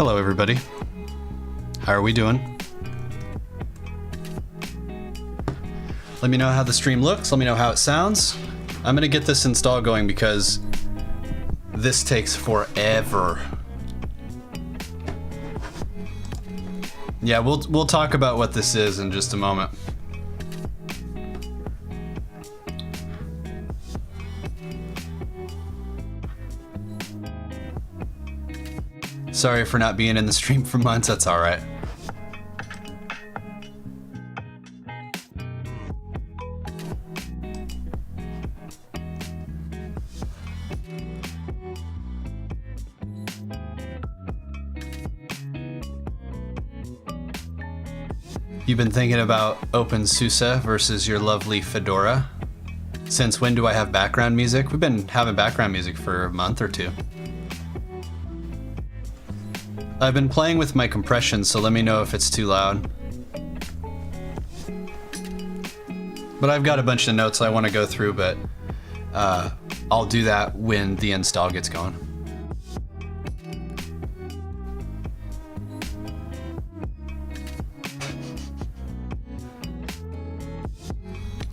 Hello everybody. How are we doing? Let me know how the stream looks, let me know how it sounds. I'm gonna get this install going because this takes forever. Yeah, we'll talk about what this is in just a moment. Sorry for not being in the stream for months, that's alright. You've been thinking about openSUSE versus your lovely Fedora? Since when do I have background music? We've been having background music for a month or two. I've been playing with my compression, so let me know if it's too loud. But I've got a bunch of notes I want to go through, but I'll do that when the install gets going.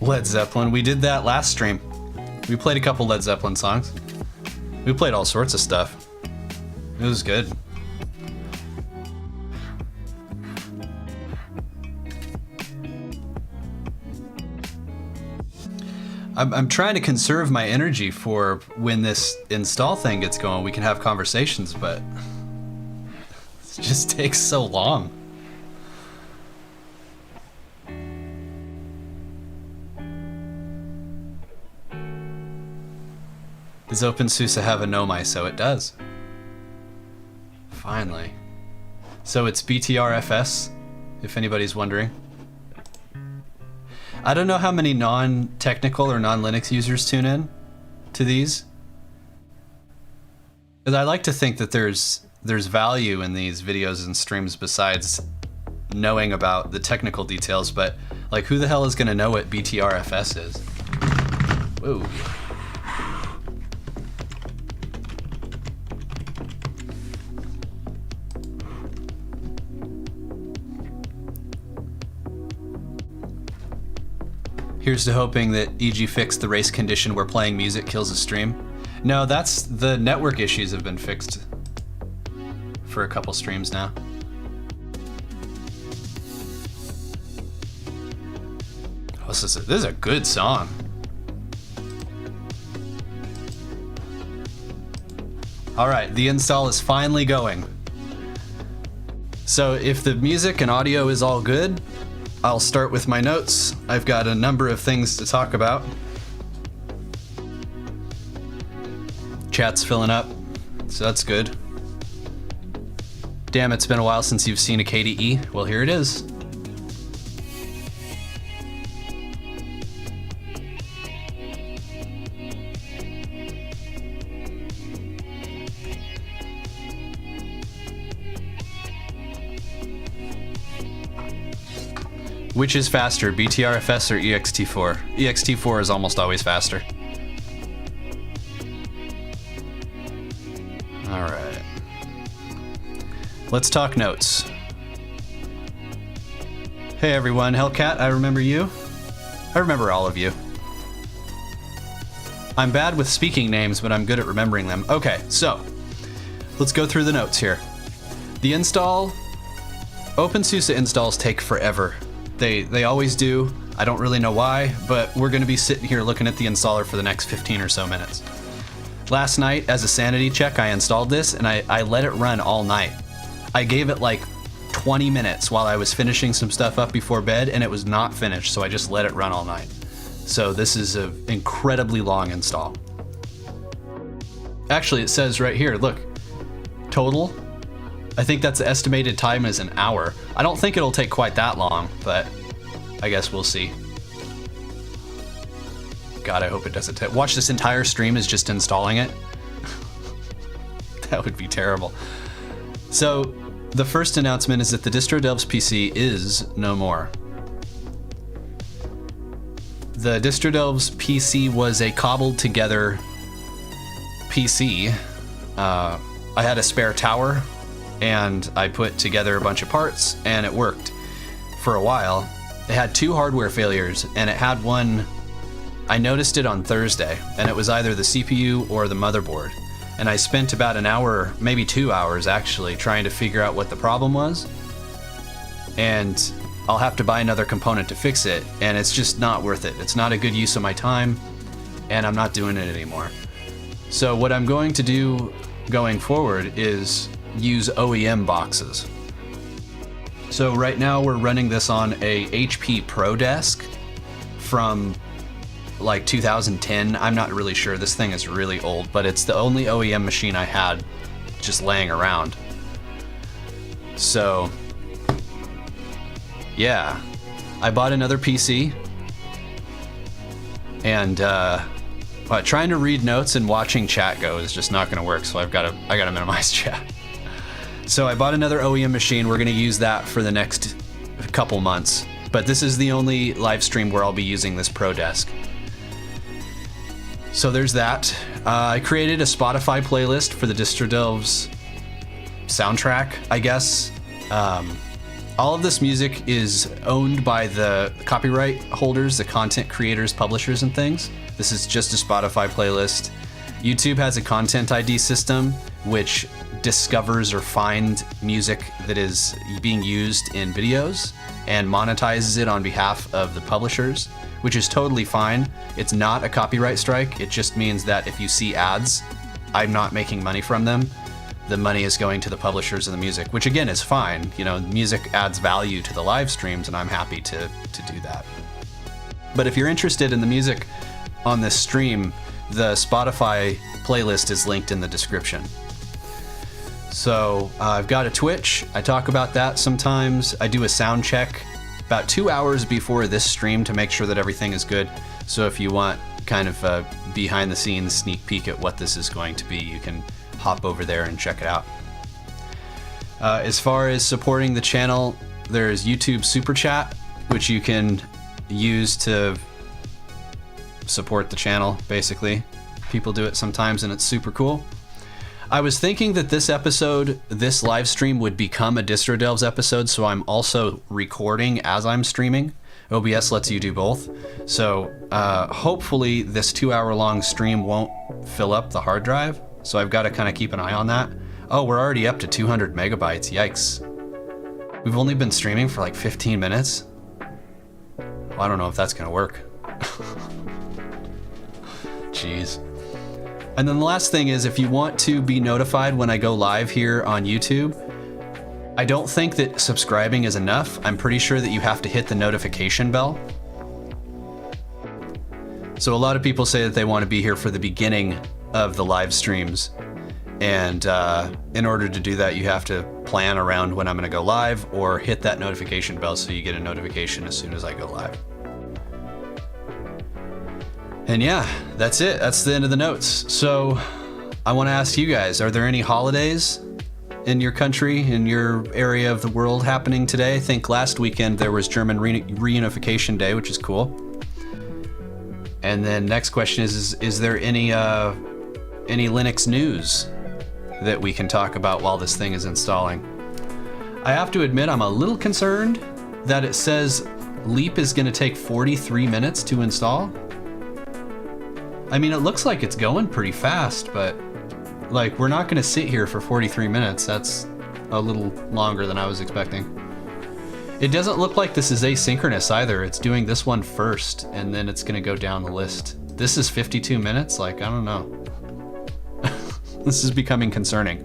Led Zeppelin, we did that last stream. We played a couple Led Zeppelin songs. We played all sorts of stuff. It was good. I'm trying to conserve my energy for when this install thing gets going. We can have conversations, but it just takes so long. Does openSUSE have a no-MISO? It does. Finally. So it's BTRFS, if anybody's wondering. I don't know how many non-technical or non-Linux users tune in to these. But I like to think that there's value in these videos and streams besides knowing about the technical details, but like who the hell is gonna know what BTRFS is? Whoa. Here's to hoping that EG fixed the race condition where playing music kills a stream. No, that's the network issues have been fixed for a couple streams now. Oh, this is a good song. All right, the install is finally going. So if the music and audio is all good, I'll start with my notes. I've got a number of things to talk about. Chat's filling up, so that's good. Damn, it's been a while since you've seen a KDE. Well, here it is. Which is faster, BTRFS or ext4? ext4 is almost always faster. All right. Let's talk notes. Hey everyone, Hellcat, I remember you. I remember all of you. I'm bad with speaking names, but I'm good at remembering them. Okay, so let's go through the notes here. The install, openSUSE installs take forever. They always do. I don't really know why, but we're gonna be sitting here looking at the installer for the next 15 or so minutes. Last night, as a sanity check, I installed this and I let it run all night. I gave it like 20 minutes while I was finishing some stuff up before bed and it was not finished, so I just let it run all night. So this is an incredibly long install. Actually, it says right here, look, total. I think that's the estimated time is an hour. I don't think it'll take quite that long, but I guess we'll see. God, I hope it doesn't take. Watch this entire stream is just installing it. That would be terrible. So the first announcement is that the Distro Delves PC is no more. The Distro Delves PC was a cobbled together PC. I had a spare tower and I put together a bunch of parts, and it worked for a while. It had 2 hardware failures, and it had one, I noticed it on Thursday, and it was either the CPU or the motherboard. And I spent about an hour, maybe 2 hours actually, trying to figure out what the problem was. And I'll have to buy another component to fix it, and it's just not worth it. It's not a good use of my time, and I'm not doing it anymore. So what I'm going to do going forward is use OEM boxes. So right now we're running this on a HP Pro desk from like 2010. I'm not really sure. This thing is really old, but it's the only OEM machine I had just laying around. So yeah, I bought another PC, and trying to read notes and watching chat go is just not going to work. So I gotta minimize chat. So I bought another OEM machine. We're going to use that for the next couple months. But this is the only live stream where I'll be using this Pro Desk. So there's that. I created a Spotify playlist for the Distro Delves soundtrack, I guess. All of this music is owned by the copyright holders, the content creators, publishers, and things. This is just a Spotify playlist. YouTube has a content ID system, which discovers or finds music that is being used in videos and monetizes it on behalf of the publishers, which is totally fine. It's not a copyright strike. It just means that if you see ads, I'm not making money from them. The money is going to the publishers of the music, which again is fine. You know, music adds value to the live streams, and I'm happy to do that. But if you're interested in the music on this stream, the Spotify playlist is linked in the description. So I've got a Twitch. I talk about that sometimes. I do a sound check about 2 hours before this stream to make sure that everything is good. So if you want kind of a behind the scenes sneak peek at what this is going to be, you can hop over there and check it out. As far as supporting the channel, there's YouTube Super Chat, which you can use to support the channel, basically. People do it sometimes, and it's super cool. I was thinking that this episode, this live stream, would become a Distro Delves episode, so I'm also recording as I'm streaming. OBS lets you do both. So hopefully this 2 hour long stream won't fill up the hard drive. So I've got to kind of keep an eye on that. Oh, we're already up to 200 megabytes. Yikes. We've only been streaming for like 15 minutes. Well, I don't know if that's going to work. Jeez. And then the last thing is, if you want to be notified when I go live here on YouTube, I don't think that subscribing is enough. I'm pretty sure that you have to hit the notification bell. So a lot of people say that they want to be here for the beginning of the live streams. And in order to do that, you have to plan around when I'm going to go live or hit that notification bell so you get a notification as soon as I go live. And yeah, that's it. That's the end of the notes. So I want to ask you guys, are there any holidays in your country, in your area of the world happening today? I think last weekend there was German Reunification Day, which is cool. And then next question is there any Linux news that we can talk about while this thing is installing? I have to admit, I'm a little concerned that it says Leap is going to take 43 minutes to install. I mean, it looks like it's going pretty fast, but like, we're not going to sit here for 43 minutes. That's a little longer than I was expecting. It doesn't look like this is asynchronous either. It's doing this one first, and then it's going to go down the list. This is 52 minutes? Like, I don't know. This is becoming concerning.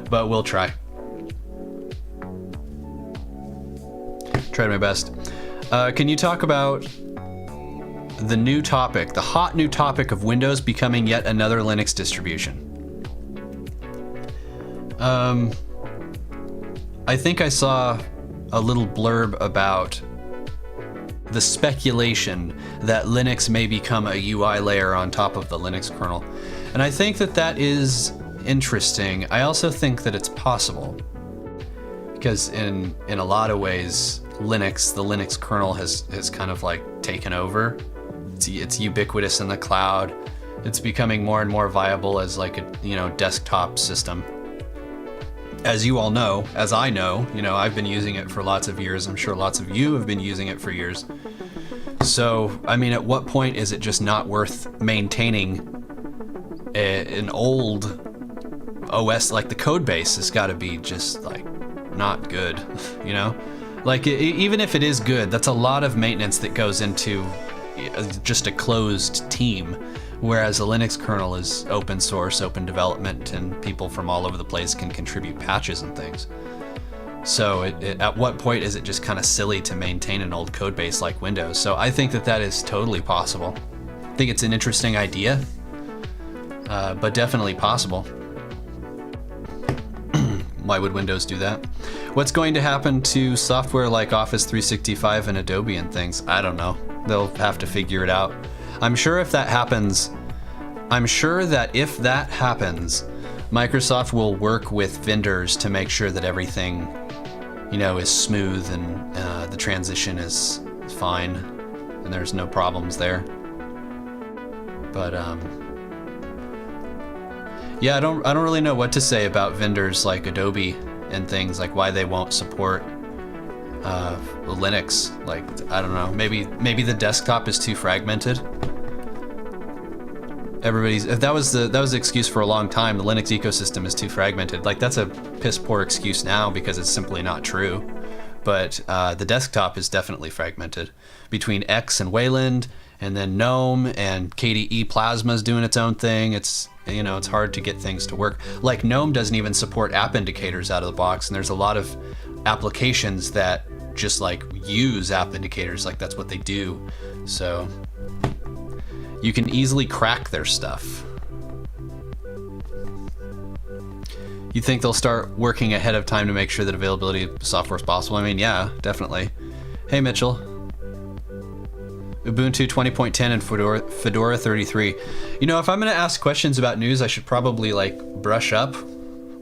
But we'll try. Tried my best. Can you talk about the new topic, the hot new topic of Windows becoming yet another Linux distribution? I think I saw a little blurb about the speculation that Linux may become a UI layer on top of the Linux kernel. And I think that that is interesting. I also think that it's possible, because in a lot of ways, Linux, the Linux kernel has kind of like taken over. It's ubiquitous in the cloud. It's becoming more and more viable as like a desktop system. as you all know, as I know, you know, I've been using it for lots of years. I'm sure lots of you have been using it for years. So, I mean, at what point is it just not worth maintaining an old OS? Like, the code base has got to be just like not good, you know? Like, even if it is good, that's a lot of maintenance that goes into just a closed team. Whereas a Linux kernel is open source, open development, and people from all over the place can contribute patches and things. So at what point is it just kind of silly to maintain an old code base like Windows? So I think that is totally possible. I think it's an interesting idea, but definitely possible. Why would Windows do that? What's going to happen to software like Office 365 and Adobe and things? I don't know. They'll have to figure it out. I'm sure if that happens, Microsoft will work with vendors to make sure that everything, you know, is smooth and the transition is fine and there's no problems there. But yeah, I don't really know what to say about vendors like Adobe and things, like why they won't support Linux. Like, I don't know, maybe the desktop is too fragmented. That was the excuse for a long time. The Linux ecosystem is too fragmented. Like, that's a piss poor excuse now because it's simply not true. But the desktop is definitely fragmented between X and Wayland, and then GNOME and KDE Plasma's doing its own thing. It's, you know, it's hard to get things to work. Like, GNOME doesn't even support app indicators out of the box, and there's a lot of applications that just like use app indicators, like that's what they do. So you can easily crack their stuff. You think they'll start working ahead of time to make sure that availability of software is possible? I mean, yeah, definitely. Hey, Mitchell. Ubuntu 20.10 and Fedora 33. You know, if I'm going to ask questions about news, I should probably like brush up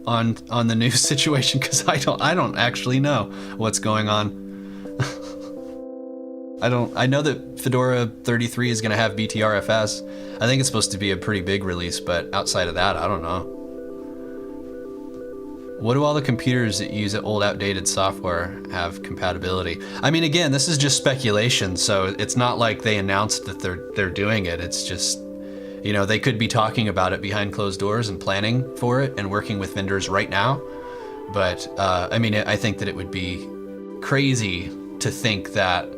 on the news situation, because I don't actually know what's going on. I know that Fedora 33 is going to have BTRFS. I think it's supposed to be a pretty big release, but outside of that, I don't know. What do all the computers that use old outdated software have compatibility? I mean, again, this is just speculation, so it's not like they announced that they're doing it. It's just, you know, they could be talking about it behind closed doors and planning for it and working with vendors right now. But I mean, I think that it would be crazy to think that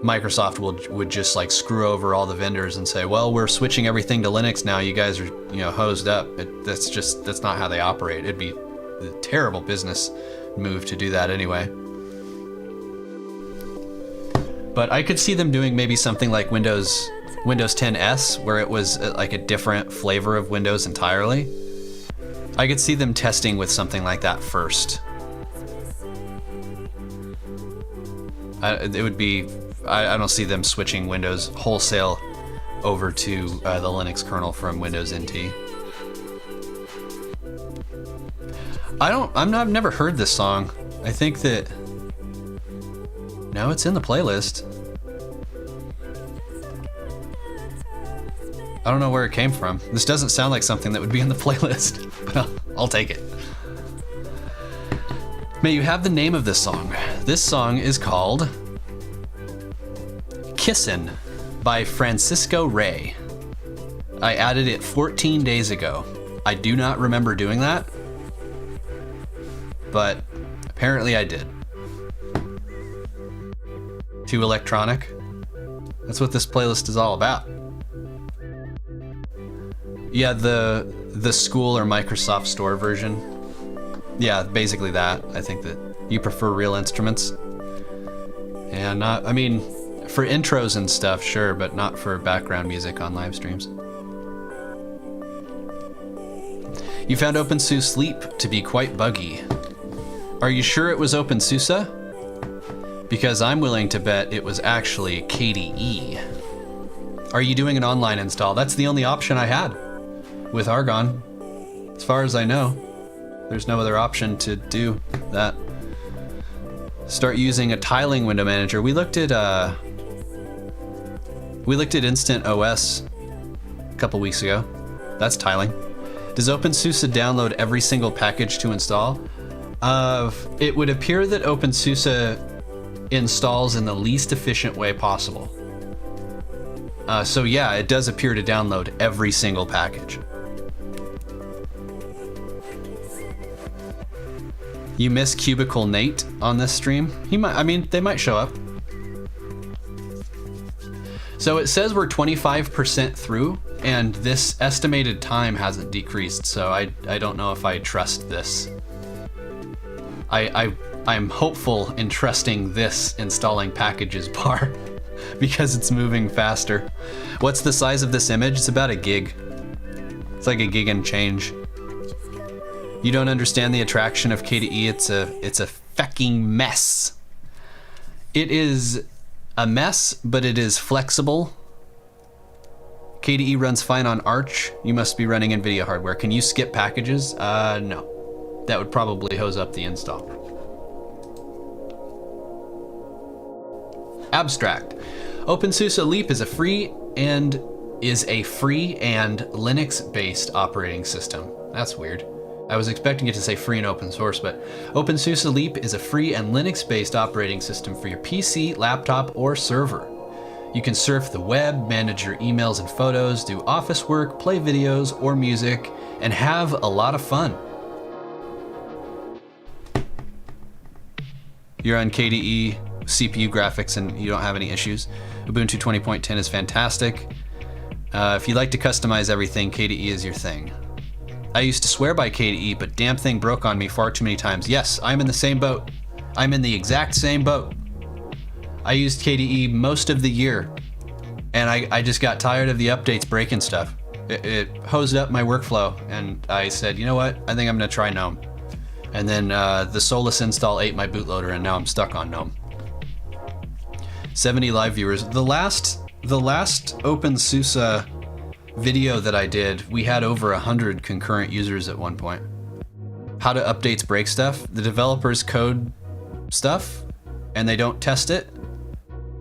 Microsoft would just like screw over all the vendors and say, well, we're switching everything to Linux now. You guys are, you know, hosed up. That's not how they operate. It'd be a terrible business move to do that anyway. But I could see them doing maybe something like Windows 10S, where it was like a different flavor of Windows entirely. I could see them testing with something like that first. It would be, I don't see them switching Windows wholesale over to the Linux kernel from Windows NT. I've never heard this song. I think that, no, it's in the playlist. I don't know where it came from. This doesn't sound like something that would be in the playlist, but I'll take it. May you have the name of this song. This song is called Kissin' by Francisco Rey. I added it 14 days ago. I do not remember doing that, but apparently I did. Too electronic? That's what this playlist is all about. Yeah, the school or Microsoft Store version. Yeah, basically that. I think that you prefer real instruments. And not, I mean, for intros and stuff, sure, but not for background music on live streams. You found openSUSE Sleep to be quite buggy. Are you sure it was openSUSE? Because I'm willing to bet it was actually KDE. Are you doing an online install? That's the only option I had with Argon. As far as I know, there's no other option to do that. Start using a tiling window manager. We looked at Instant OS a couple weeks ago. That's tiling. Does openSUSE download every single package to install? It would appear that openSUSE installs in the least efficient way possible. So yeah, it does appear to download every single package. You miss Cubicle Nate on this stream? He might, I mean, they might show up. So it says we're 25% through, and this estimated time hasn't decreased, so I don't know if I trust this. I'm hopeful in trusting this installing packages bar because it's moving faster. What's the size of this image? It's about a gig. It's like a gig and change. You don't understand the attraction of KDE. It's a fucking mess. It is a mess, but it is flexible. KDE runs fine on Arch. You must be running NVIDIA hardware. Can you skip packages? No. That would probably hose up the install. Abstract. openSUSE Leap is a free and Linux-based operating system. That's weird. I was expecting it to say free and open source, but openSUSE Leap is a free and Linux-based operating system for your PC, laptop, or server. You can surf the web, manage your emails and photos, do office work, play videos or music, and have a lot of fun. You're on KDE CPU graphics and you don't have any issues. Ubuntu 20.10 is fantastic. If you like to customize everything, KDE is your thing. I used to swear by KDE, but damn thing broke on me far too many times. Yes, I'm in the same boat. I'm in the exact same boat. I used KDE most of the year, and I just got tired of the updates breaking stuff. It hosed up my workflow, and I said, you know what? I think I'm gonna try GNOME. And then the Solus install ate my bootloader, and now I'm stuck on GNOME. 70 live viewers. The last openSUSE video that I did, we had over 100 concurrent users at one point. How do updates break stuff? The developers code stuff, and they don't test it,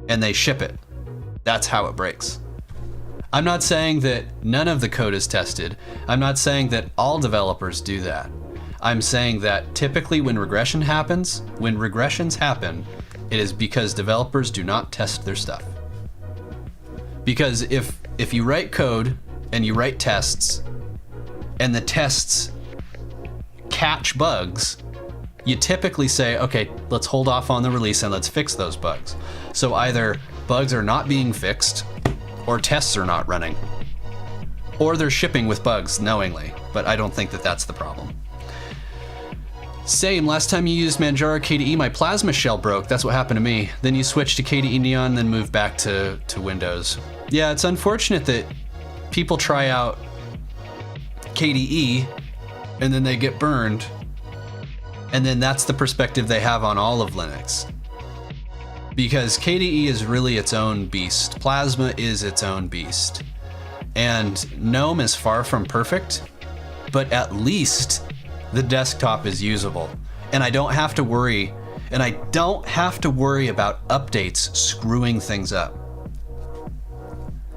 and they ship it. That's how it breaks. I'm not saying that none of the code is tested. I'm not saying that all developers do that. I'm saying that typically when regressions happen, it is because developers do not test their stuff. Because if you write code and you write tests and the tests catch bugs, you typically say, okay, let's hold off on the release and let's fix those bugs. So either bugs are not being fixed or tests are not running, or they're shipping with bugs knowingly, but I don't think that that's the problem. Same, last time you used Manjaro KDE, my Plasma shell broke. That's what happened to me. Then you switched to KDE Neon, then moved back to Windows. Yeah, it's unfortunate that people try out KDE and then they get burned, and then that's the perspective they have on all of Linux. Because KDE is really its own beast. Plasma is its own beast. And GNOME is far from perfect, but at least the desktop is usable. And I don't have to worry, about updates screwing things up.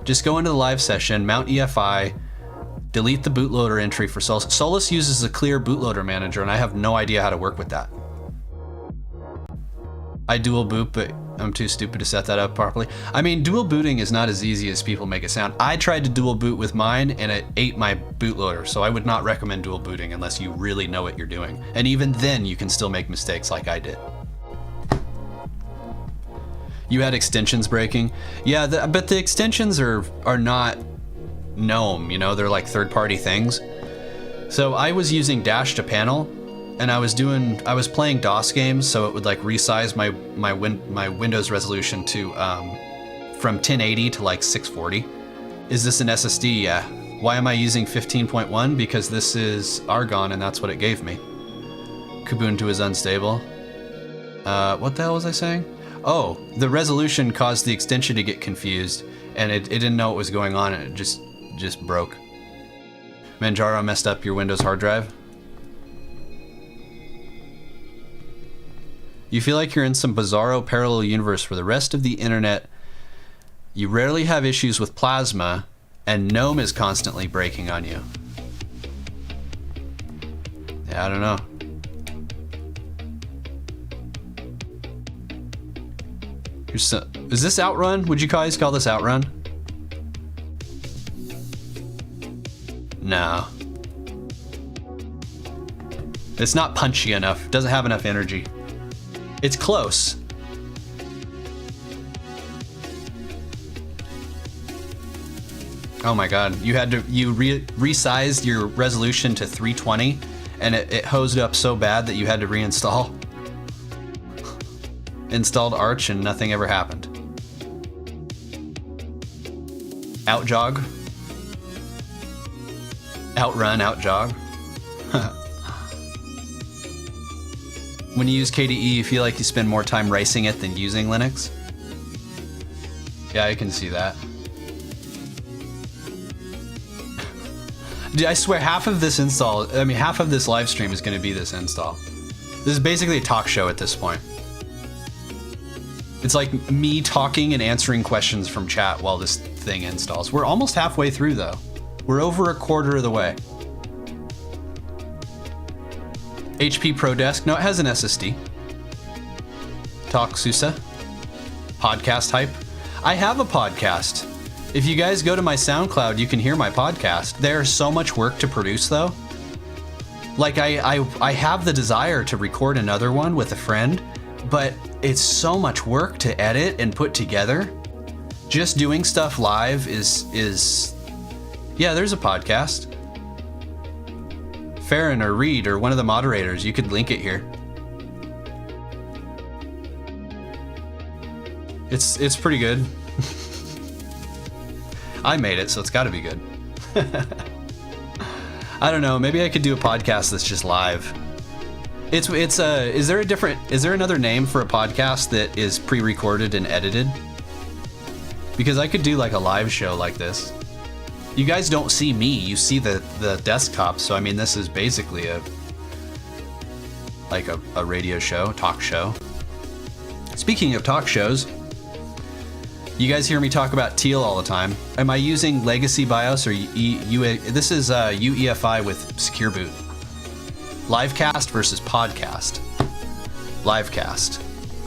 Just go into the live session, mount EFI, delete the bootloader entry for Solus. Solus uses a clear bootloader manager, and I have no idea how to work with that. I dual boot, but I'm too stupid to set that up properly. I mean, dual booting is not as easy as people make it sound. I tried to dual boot with mine, and it ate my bootloader, so I would not recommend dual booting unless you really know what you're doing. And even then, you can still make mistakes like I did. You had extensions breaking? Yeah, but the extensions are not GNOME, you know, they're like third-party things. So I was using Dash to Panel, and I was playing DOS games, so it would like resize my Windows resolution to from 1080 to like 640. Is this an SSD? Yeah. Why am I using 15.1? Because this is Argon, and that's what it gave me. Kubuntu is unstable. What the hell was I saying? Oh, the resolution caused the extension to get confused, and it didn't know what was going on, and it just broke. Manjaro messed up your Windows hard drive. You feel like you're in some bizarro parallel universe where the rest of the internet, you rarely have issues with Plasma, and GNOME is constantly breaking on you. Yeah, I don't know. Is this Outrun? Would you guys call this Outrun? No. It's not punchy enough. Doesn't have enough energy. It's close. Oh my god. You resized your resolution to 320 and it hosed up so bad that you had to reinstall. Installed Arch and nothing ever happened. Outjog. Outrun, outjog. When you use KDE, you feel like you spend more time racing it than using Linux? Yeah, I can see that. Dude, I swear half of this half of this live stream is going to be this install. This is basically a talk show at this point. It's like me talking and answering questions from chat while this thing installs. We're almost halfway through though. We're over a quarter of the way. HP Pro Desk, no, it has an SSD. Talk SUSE. Podcast hype. I have a podcast. If you guys go to my SoundCloud, you can hear my podcast. There's so much work to produce though. Like I have the desire to record another one with a friend, but it's so much work to edit and put together. Just doing stuff live is yeah, there's a podcast. Farron or Reed or one of the moderators, you could link it here. It's pretty good. I made it, so it's got to be good. I don't know. Maybe I could do a podcast that's just live. Is there another name for a podcast that is pre-recorded and edited? Because I could do like a live show like this. You guys don't see me. You see the desktop. So I mean, this is basically a radio show, talk show. Speaking of talk shows. You guys hear me talk about Teal all the time. Am I using Legacy BIOS or this is UEFI with Secure Boot. Livecast versus podcast. Livecast.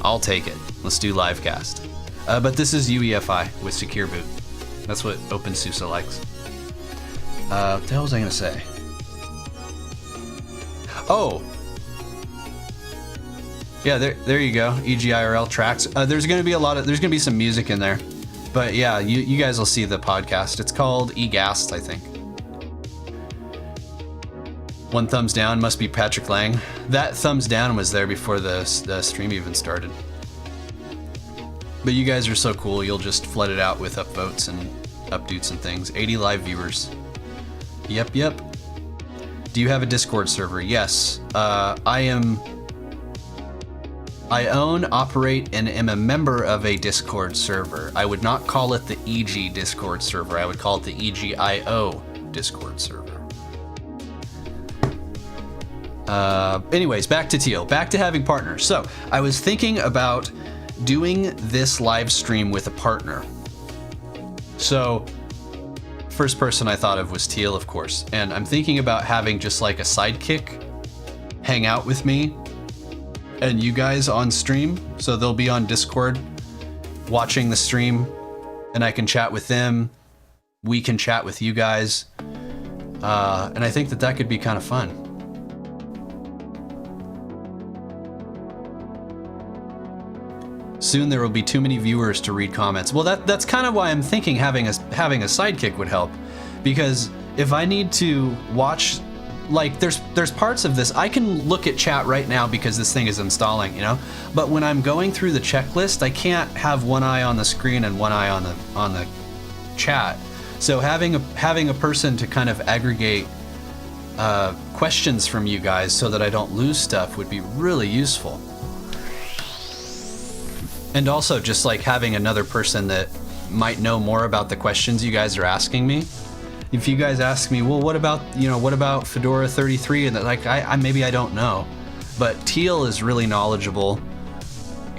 I'll take it. Let's do Livecast. But this is UEFI with Secure Boot. That's what openSUSE likes. What the hell was I gonna say? Oh. Yeah, there you go. EGIRL tracks. There's gonna be some music in there, but yeah, you guys will see the podcast. It's called eGast, I think. One thumbs down must be Patrick Lang. That thumbs down was there before the stream even started. But you guys are so cool. You'll just flood it out with upvotes and updates and things. 80 live viewers. Yep. Do you have a Discord server? Yes. I own, operate, and am a member of a Discord server. I would not call it the EG Discord server. I would call it the EGIO Discord server. Anyways, back to Teal. Back to having partners. So, I was thinking about doing this live stream with a partner. So, first person I thought of was Teal, of course. And I'm thinking about having just like a sidekick hang out with me and you guys on stream, so they'll be on Discord watching the stream and I can chat with them, we can chat with you guys, and I think that could be kind of fun. Soon there will be too many viewers to read comments. Well, that's kind of why I'm thinking having a sidekick would help, because if I need to watch, like there's parts of this I can look at chat right now because this thing is installing, you know. But when I'm going through the checklist, I can't have one eye on the screen and one eye on the chat. So having a person to kind of aggregate questions from you guys so that I don't lose stuff would be really useful. And also just like having another person that might know more about the questions you guys are asking me. If you guys ask me, well, what about Fedora 33? And like, maybe I don't know, but Teal is really knowledgeable.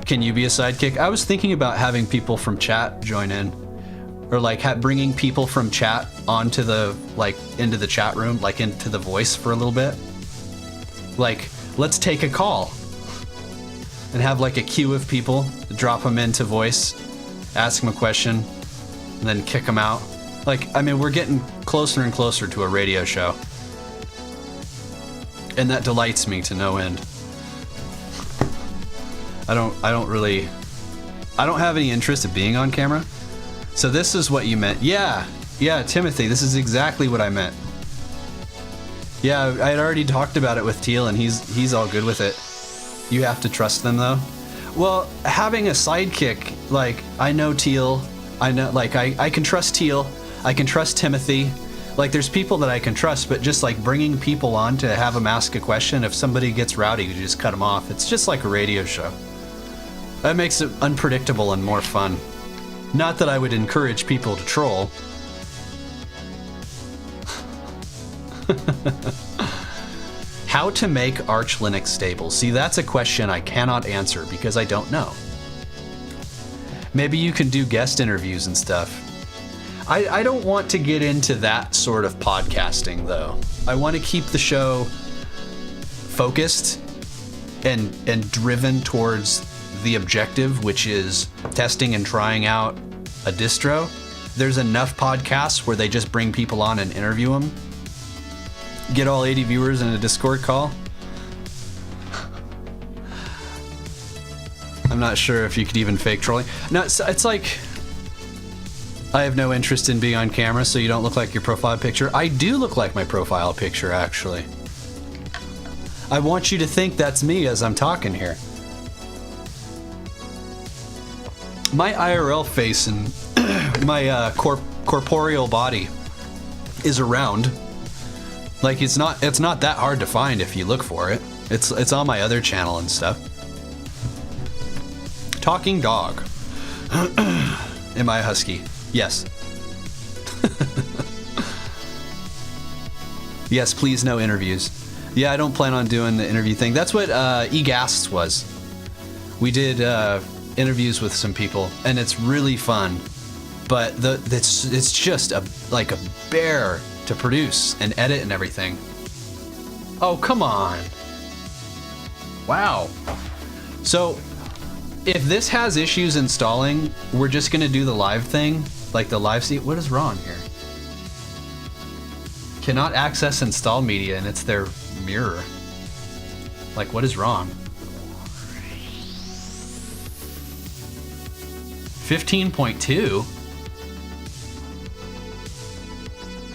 Can you be a sidekick? I was thinking about having people from chat join in, or like bringing people from chat onto into the chat room, like into the voice for a little bit. Like, let's take a call and have like a queue of people, drop them into voice, ask them a question, and then kick them out. Like, I mean, we're getting closer and closer to a radio show. And that delights me to no end. I don't have any interest in being on camera. So this is what you meant. Yeah, Timothy, this is exactly what I meant. Yeah, I had already talked about it with Teal, and he's all good with it. You have to trust them, though. Well, having a sidekick, like, I know Teal, I know, like, I can trust Teal, I can trust Timothy. Like, there's people that I can trust, but just like bringing people on to have them ask a question, if somebody gets rowdy, you just cut them off. It's just like a radio show. That makes it unpredictable and more fun. Not that I would encourage people to troll. How to make Arch Linux stable? See, that's a question I cannot answer because I don't know. Maybe you can do guest interviews and stuff. I don't want to get into that sort of podcasting, though. I want to keep the show focused and driven towards the objective, which is testing and trying out a distro. There's enough podcasts where they just bring people on and interview them. Get all 80 viewers in a Discord call. I'm not sure if you could even fake trolling. No, it's like, I have no interest in being on camera, so you don't look like your profile picture. I do look like my profile picture, actually. I want you to think that's me as I'm talking here. My IRL face and my corporeal body is around. Like, it's not that hard to find if you look for it. It's on my other channel and stuff. Talking dog. Am I a husky? Yes. Yes, please no interviews. Yeah, I don't plan on doing the interview thing. That's what eGasts was. We did interviews with some people, and it's really fun. But it's just like a bear to produce and edit and everything. Oh, come on. Wow. So, if this has issues installing, we're just gonna do the live thing, like the live seat. What is wrong here? Cannot access install media, and it's their mirror. Like, what is wrong? 15.2?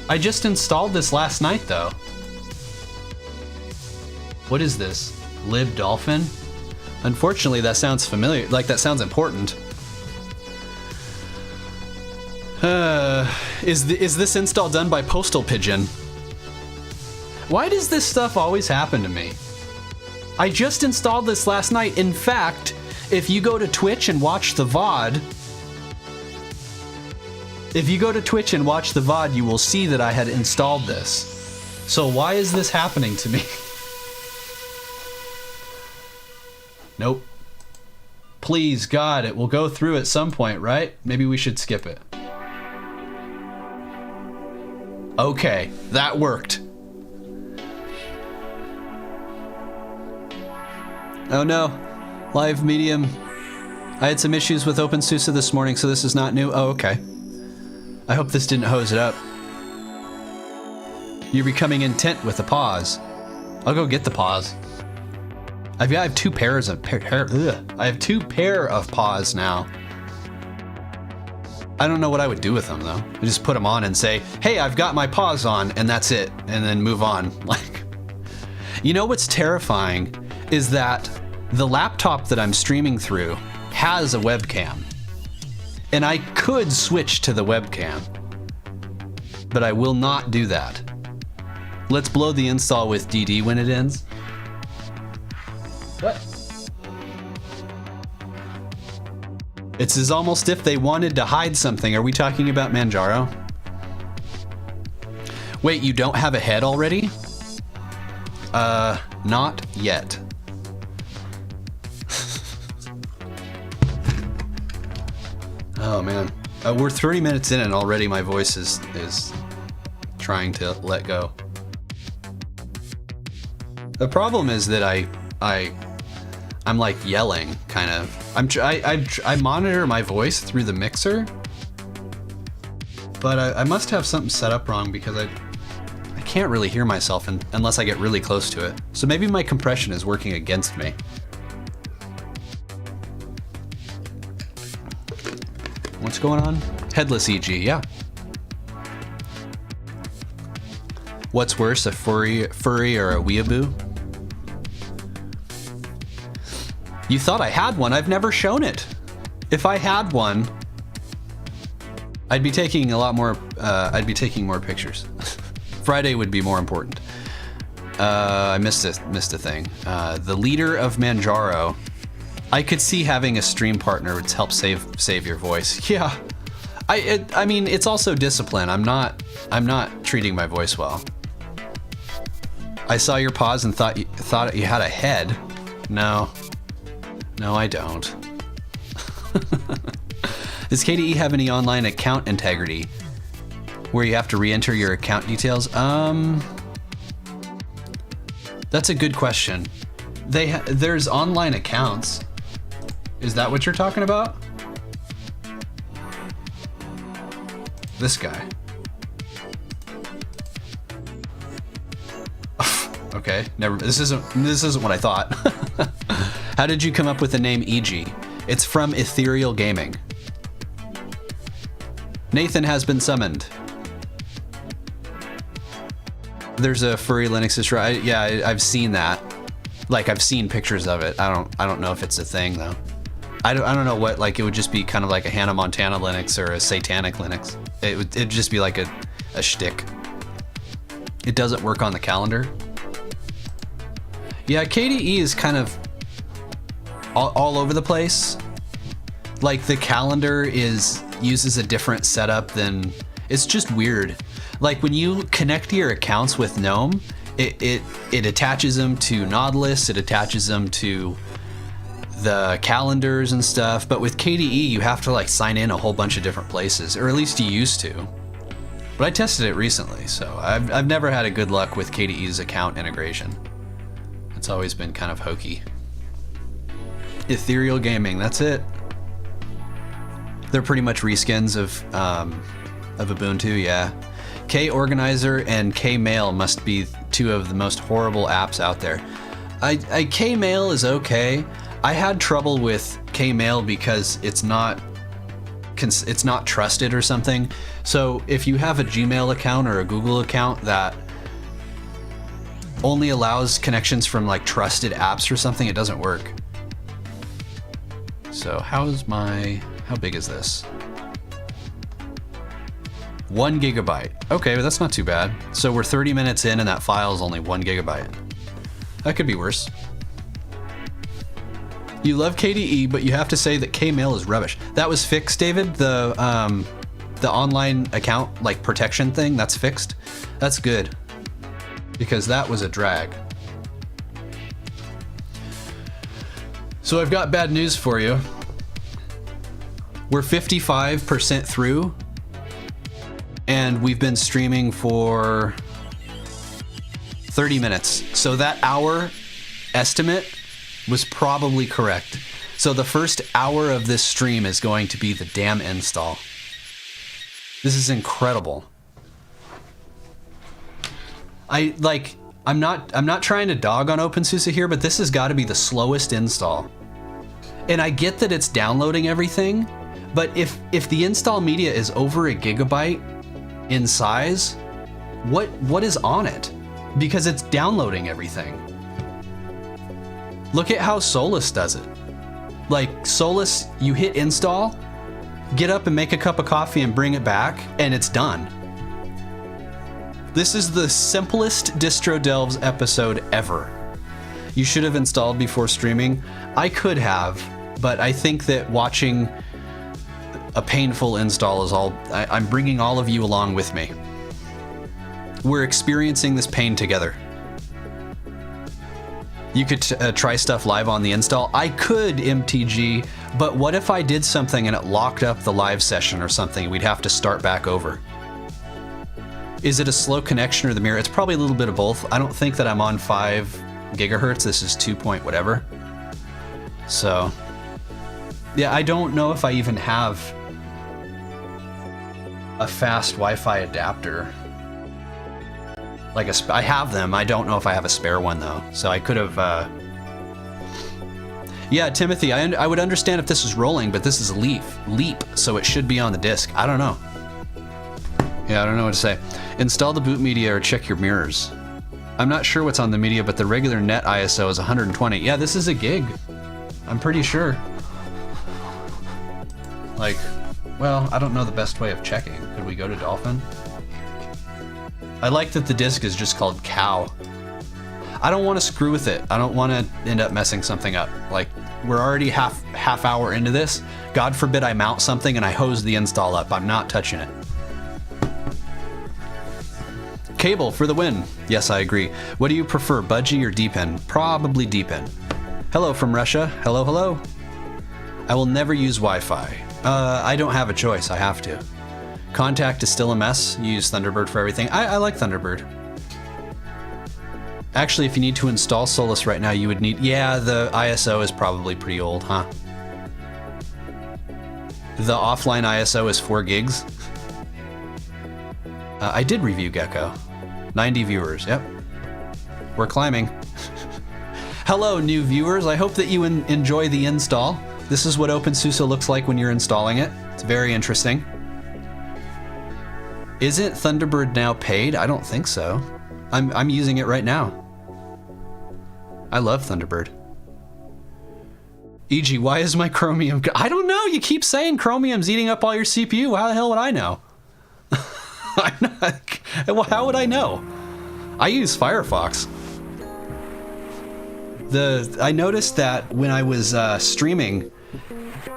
I just installed this last night, though. What is this? libdolphin? Unfortunately, that sounds familiar. Like, that sounds important. Is this install done by Postal Pigeon? Why does this stuff always happen to me? I just installed this last night. In fact, if you go to Twitch and watch the VOD, you will see that I had installed this. So why is this happening to me? Nope. Please, God, it will go through at some point, right? Maybe we should skip it. Okay, that worked. Oh no, live medium. I had some issues with openSUSE this morning, so this is not new. Oh, okay. I hope this didn't hose it up. You're becoming intent with the pause. I'll go get the pause. I have two pairs of I have two pair of paws now. I don't know what I would do with them though. I just put them on and say, "Hey, I've got my paws on," and that's it, and then move on. Like, you know what's terrifying is that the laptop that I'm streaming through has a webcam, and I could switch to the webcam, but I will not do that. Let's blow the install with DD when it ends. What? It's almost if they wanted to hide something. Are we talking about Manjaro? Wait, you don't have a head already? Not yet. Oh man, we're 30 minutes in and already my voice is trying to let go. The problem is that I'm like yelling, kind of. I monitor my voice through the mixer, but I must have something set up wrong because I can't really hear myself unless I get really close to it. So maybe my compression is working against me. What's going on? Headless EG, yeah. What's worse, a furry or a weeaboo? You thought I had one? I've never shown it. If I had one, I'd be taking a lot more. I'd be taking more pictures. Friday would be more important. I missed a thing. The leader of Manjaro. I could see having a stream partner would help save your voice. Yeah, I mean it's also discipline. I'm not treating my voice well. I saw your pause and thought you had a head. No, I don't. Does KDE have any online account integrity where you have to re-enter your account details? That's a good question. There's online accounts. Is that what you're talking about? This guy. Okay, never. This isn't what I thought. How did you come up with the name EG? It's from Ethereal Gaming. Nathan has been summoned. There's a furry Linux distro. I've seen that. Like I've seen pictures of it. I don't know if it's a thing though. I don't know what, like it would just be kind of like a Hannah Montana Linux or a Satanic Linux. It'd just be like a shtick. It doesn't work on the calendar. Yeah, KDE is kind of all over the place. Like the calendar uses a different setup than, it's just weird. Like when you connect your accounts with GNOME, it attaches them to Nautilus, it attaches them to the calendars and stuff, but with KDE you have to like sign in a whole bunch of different places, or at least you used to. But I tested it recently, so I've never had a good luck with KDE's account integration. It's always been kind of hokey. Ethereal Gaming, that's it. They're pretty much reskins of Ubuntu, yeah. K-Organizer and K-Mail must be two of the most horrible apps out there. K-Mail is okay. I had trouble with K-Mail because it's not trusted or something. So if you have a Gmail account or a Google account that only allows connections from like trusted apps or something, it doesn't work. So how big is this? 1 gigabyte. Okay, but that's not too bad. So we're 30 minutes in and that file is only 1 gigabyte. That could be worse. You love KDE, but you have to say that K-Mail is rubbish. That was fixed, David? The online account like protection thing, that's fixed? That's good. Because that was a drag. So I've got bad news for you. We're 55% through, and we've been streaming for 30 minutes. So that hour estimate was probably correct. So the first hour of this stream is going to be the damn install. This is incredible. I'm not trying to dog on openSUSE here, but this has got to be the slowest install. And I get that it's downloading everything, but if the install media is over a gigabyte in size, what is on it? Because it's downloading everything. Look at how Solus does it. Like Solus, you hit install, get up and make a cup of coffee and bring it back, and it's done. This is the simplest Distro Delves episode ever. You should have installed before streaming. I could have, but I think that watching a painful install is all, I'm bringing all of you along with me. We're experiencing this pain together. You could try stuff live on the install. I could, MTG, but what if I did something and it locked up the live session or something? We'd have to start back over. Is it a slow connection or the mirror? It's probably a little bit of both. I don't think that I'm on 5 gigahertz. This is 2 point whatever. So, yeah, I don't know if I even have a fast Wi-Fi adapter. Like I have them. I don't know if I have a spare one though. So I could have. Yeah, Timothy, I would understand if this was rolling, but this is leap, so it should be on the disk. I don't know. Yeah, I don't know what to say. Install the boot media or check your mirrors. I'm not sure what's on the media, but the regular net ISO is 120. Yeah, this is a gig. I'm pretty sure. Like, well, I don't know the best way of checking. Could we go to Dolphin? I like that the disk is just called cow. I don't want to screw with it. I don't want to end up messing something up. Like, we're already half hour into this. God forbid I mount something and I hose the install up. I'm not touching it. Cable for the win. Yes, I agree. What do you prefer, budgie or D-pin? Probably D-pin. Hello from Russia. Hello, hello. I will never use Wi-Fi. I don't have a choice. I have to. Contact is still a mess. You use Thunderbird for everything. I like Thunderbird. Actually, if you need to install Solus right now, you would need... Yeah, the ISO is probably pretty old, huh? The offline ISO is 4 gigs. I did review Gecko. 90 viewers, yep. We're climbing. Hello, new viewers. I hope that you enjoy the install. This is what openSUSE looks like when you're installing it. It's very interesting. Isn't Thunderbird now paid? I don't think so. I'm using it right now. I love Thunderbird. E.g., why is my Chromium... I don't know. You keep saying Chromium's eating up all your CPU. How the hell would I know? I'm not... Well, how would I know? I use Firefox. I noticed that when I was streaming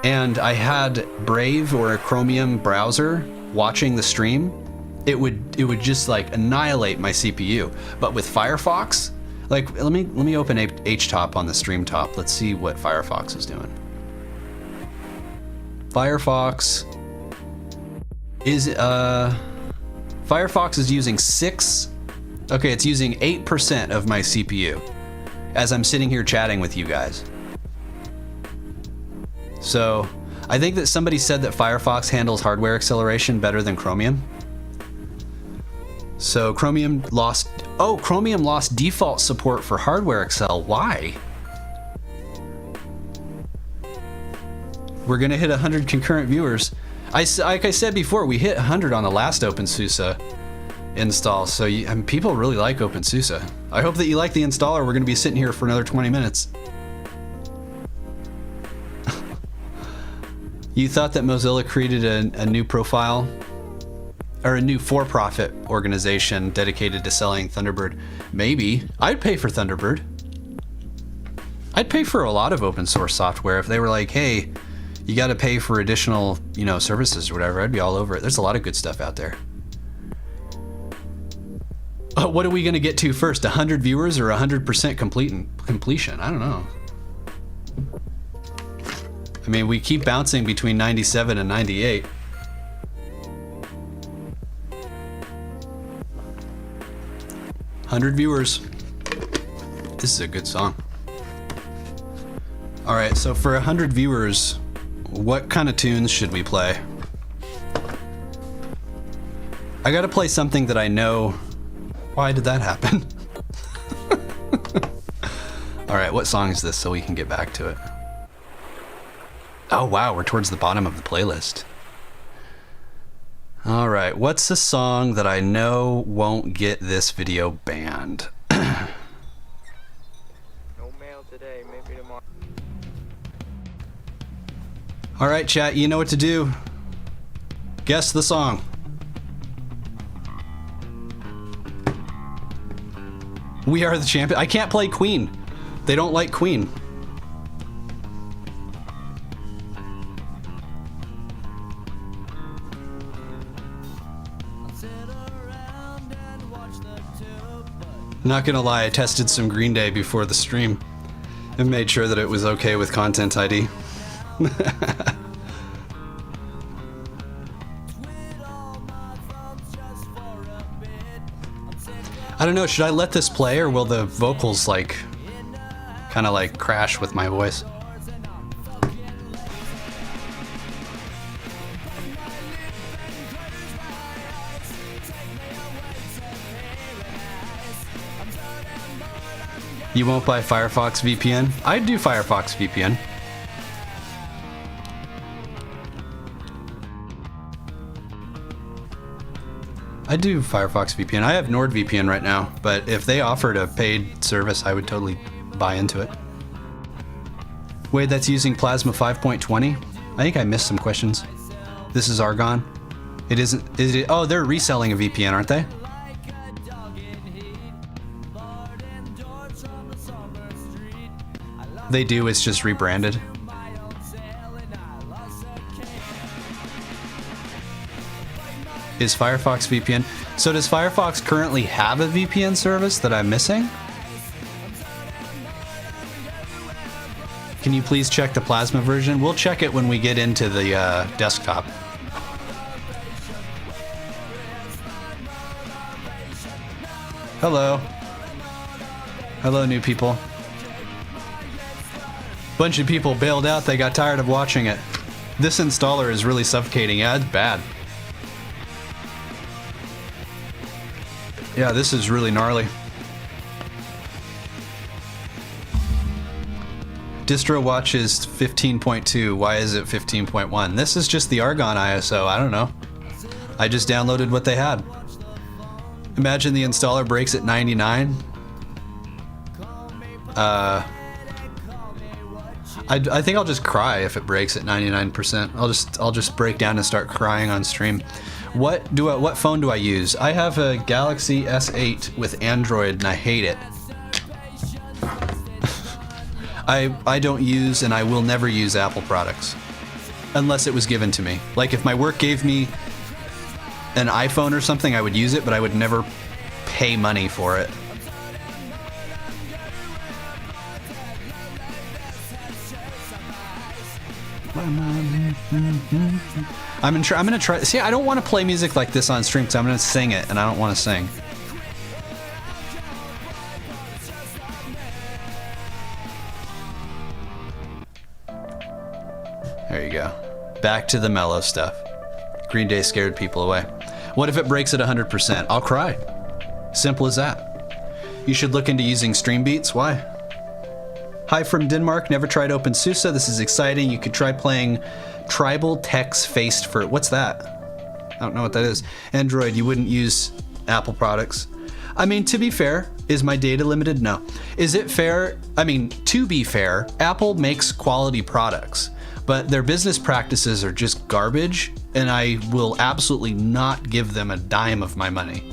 and I had Brave or a Chromium browser watching the stream, it would just like annihilate my CPU. But with Firefox, like let me open HTOP on the stream top. Let's see what Firefox is doing. Firefox is using 6. Okay, it's using 8% of my CPU as I'm sitting here chatting with you guys. So I think that somebody said that Firefox handles hardware acceleration better than Chromium. So Chromium lost default support for hardware accel. Why? We're gonna hit 100 concurrent viewers. Like I said before, we hit 100 on the last openSUSE install, so people really like openSUSE. I hope that you like the installer. We're gonna be sitting here for another 20 minutes. You thought that Mozilla created a new profile or a new for-profit organization dedicated to selling Thunderbird? Maybe. I'd pay for Thunderbird. I'd pay for a lot of open source software if they were like, hey, you got to pay for additional, services or whatever. I'd be all over it. There's a lot of good stuff out there. What are we going to get to first? 100 viewers or 100% completion? I don't know. I mean, we keep bouncing between 97 and 98. $100 viewers. This is a good song. All right, so for 100 viewers, what kind of tunes should we play? I gotta play something that I know. Why did that happen? All right, what song is this so we can get back to it? Oh wow, we're towards the bottom of the playlist. All right, what's a song that I know won't get this video banned? No mail today, maybe tomorrow. All right, chat, you know what to do. Guess the song. We Are the Champion. I can't play Queen. They don't like Queen. Not gonna lie, I tested some Green Day before the stream and made sure that it was okay with Content ID. I don't know, should I let this play or will the vocals like kind of like crash with my voice. You won't buy Firefox VPN? I'd do Firefox VPN. I do Firefox VPN. I have NordVPN right now, but if they offered a paid service, I would totally buy into it. Wait, that's using Plasma 5.20? I think I missed some questions. This is Argon. It isn't, is it? Oh, they're reselling a VPN, aren't they? They do, it's just rebranded. Is Firefox VPN? So does Firefox currently have a VPN service that I'm missing? Can you please check the Plasma version? We'll check it when we get into the desktop. Hello. Hello, new people. Bunch of people bailed out, they got tired of watching it. This installer is really suffocating. Yeah, it's bad. Yeah, this is really gnarly. Distro watches 15.2. Why is it 15.1? This is just the Argon ISO. I don't know. I just downloaded what they had. Imagine the installer breaks at 99. I think I'll just cry if it breaks at 99%. I'll just break down and start crying on stream. What phone do I use? I have a Galaxy S8 with Android and I hate it. I don't use and I will never use Apple products unless it was given to me. Like if my work gave me an iPhone or something, I would use it, but I would never pay money for it. I'm gonna try. See, I don't want to play music like this on stream, so I'm gonna sing it, and I don't want to sing. There you go. Back to the mellow stuff. Green Day scared people away. What if it breaks at 100%? I'll cry. Simple as that. You should look into using Stream Beats. Why? Hi from Denmark. Never tried openSUSE. This is exciting. You could try playing Tribal Text Faced for... What's that? I don't know what that is. Android. You wouldn't use Apple products. I mean, to be fair, is my data limited? No. Is it fair? I mean, to be fair, Apple makes quality products, but their business practices are just garbage, and I will absolutely not give them a dime of my money.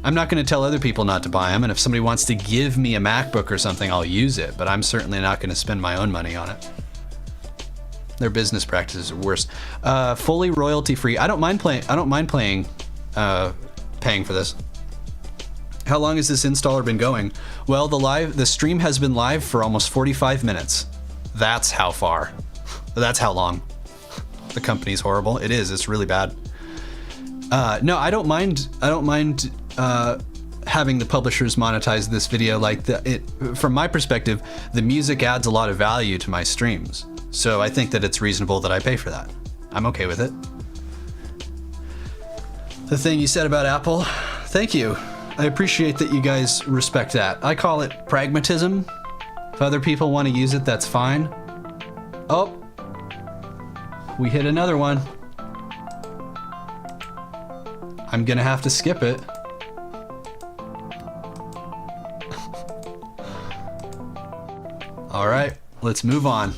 I'm not going to tell other people not to buy them, and if somebody wants to give me a MacBook or something, I'll use it, but I'm certainly not going to spend my own money on it. Their business practices are worse. Fully royalty-free. I don't mind paying for this. How long has this installer been going? Well, the stream has been live for almost 45 minutes. That's how far. That's how long. The company's horrible. It is. It's really bad. No, I don't mind having the publishers monetize this video. Like from my perspective, the music adds a lot of value to my streams. So I think that it's reasonable that I pay for that. I'm okay with it. The thing you said about Apple, thank you. I appreciate that you guys respect that. I call it pragmatism. If other people want to use it, that's fine. Oh, we hit another one. I'm gonna have to skip it. All right, let's move on.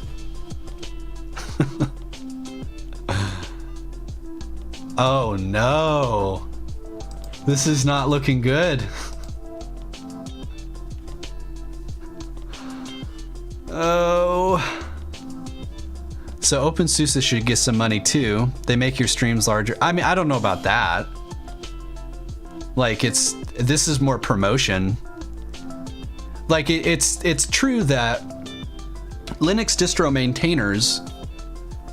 Oh no, this is not looking good. Oh. So openSUSE should get some money too. They make your streams larger. I mean, I don't know about that. Like this is more promotion. Like it's true that Linux distro maintainers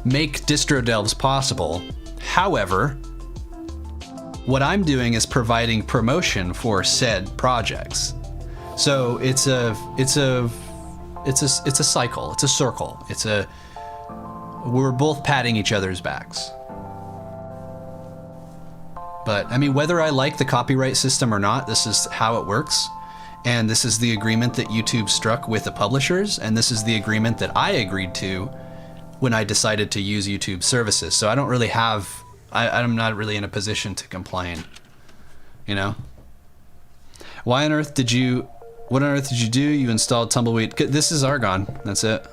make distro delves possible. However, what I'm doing is providing promotion for said projects. So it's a it's a cycle. It's a circle. We're both patting each other's backs. But I mean, whether I like the copyright system or not, this is how it works. And this is the agreement that YouTube struck with the publishers. And this is the agreement that I agreed to when I decided to use YouTube services. So I don't really have, I'm not really in a position to complain, you know? What on earth did you do? You installed Tumbleweed. This is Argon, that's it.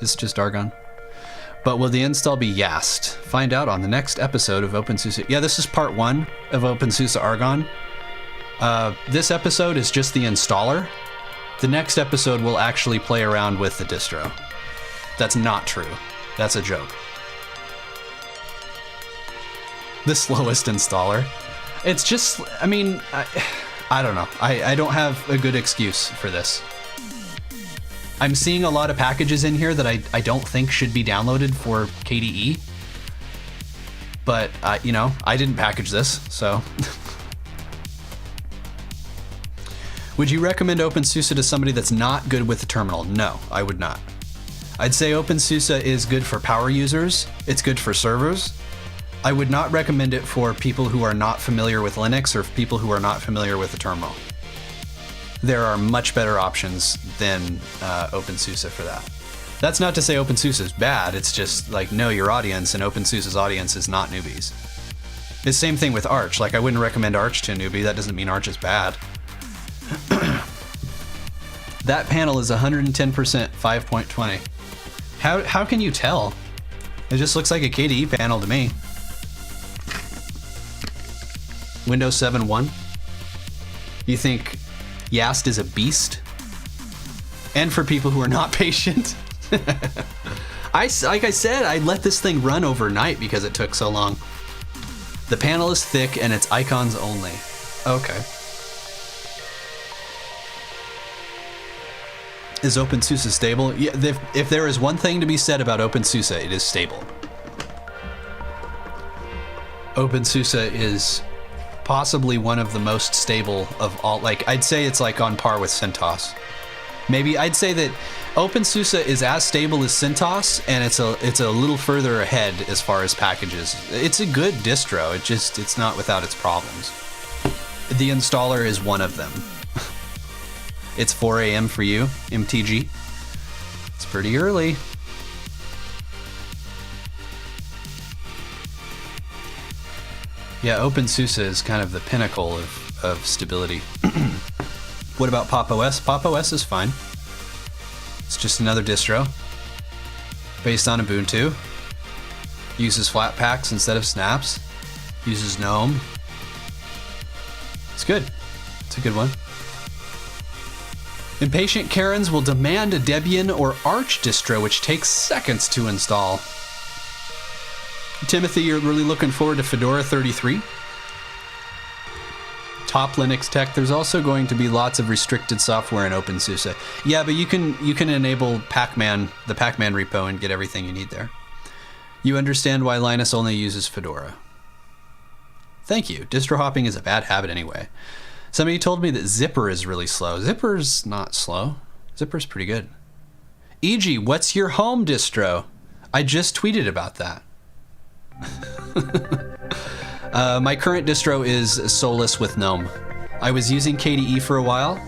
It's just Argon. But will the install be Yast? Find out on the next episode of openSUSE. Yeah, this is part 1 of openSUSE Argon. This episode is just the installer. The next episode will actually play around with the distro. That's not true. That's a joke. The slowest installer. It's just, I mean, I don't know. I don't have a good excuse for this. I'm seeing a lot of packages in here that I don't think should be downloaded for KDE. But, you know, I didn't package this, so. Would you recommend openSUSE to somebody that's not good with the terminal? No, I would not. I'd say openSUSE is good for power users. It's good for servers. I would not recommend it for people who are not familiar with Linux or people who are not familiar with the terminal. There are much better options than openSUSE for that. That's not to say openSUSE is bad, it's just like know your audience, and openSUSE's audience is not newbies. It's the same thing with Arch. Like I wouldn't recommend Arch to a newbie, that doesn't mean Arch is bad. That panel is 110% 5.20. How can you tell? It just looks like a KDE panel to me. Windows 7.1. You think Yast is a beast? And for people who are not patient. Like I said, I let this thing run overnight because it took so long. The panel is thick and it's icons only. Okay. Is openSUSE stable? Yeah, if there is one thing to be said about openSUSE, it is stable. openSUSE is possibly one of the most stable of all. Like, I'd say it's like on par with CentOS. Maybe I'd say that openSUSE is as stable as CentOS, and it's a little further ahead as far as packages. It's a good distro. It's not without its problems. The installer is one of them. It's 4 a.m. for you, MTG. It's pretty early. Yeah, openSUSE is kind of the pinnacle of stability. What about Pop! OS? Pop! OS is fine. It's just another distro based on Ubuntu. Uses Flatpaks instead of snaps. Uses GNOME. It's good. It's a good one. Impatient Karens will demand a Debian or Arch distro, which takes seconds to install. Timothy, you're really looking forward to Fedora 33? Top Linux tech. There's also going to be lots of restricted software in openSUSE. Yeah, but you can enable Pacman, the Pacman repo, and get everything you need there. You understand why Linus only uses Fedora. Thank you. Distro hopping is a bad habit anyway. Somebody told me that Zypper is really slow. Zypper's not slow. Zypper's pretty good. E.g., what's your home distro? I just tweeted about that. My current distro is Solus with GNOME. I was using KDE for a while,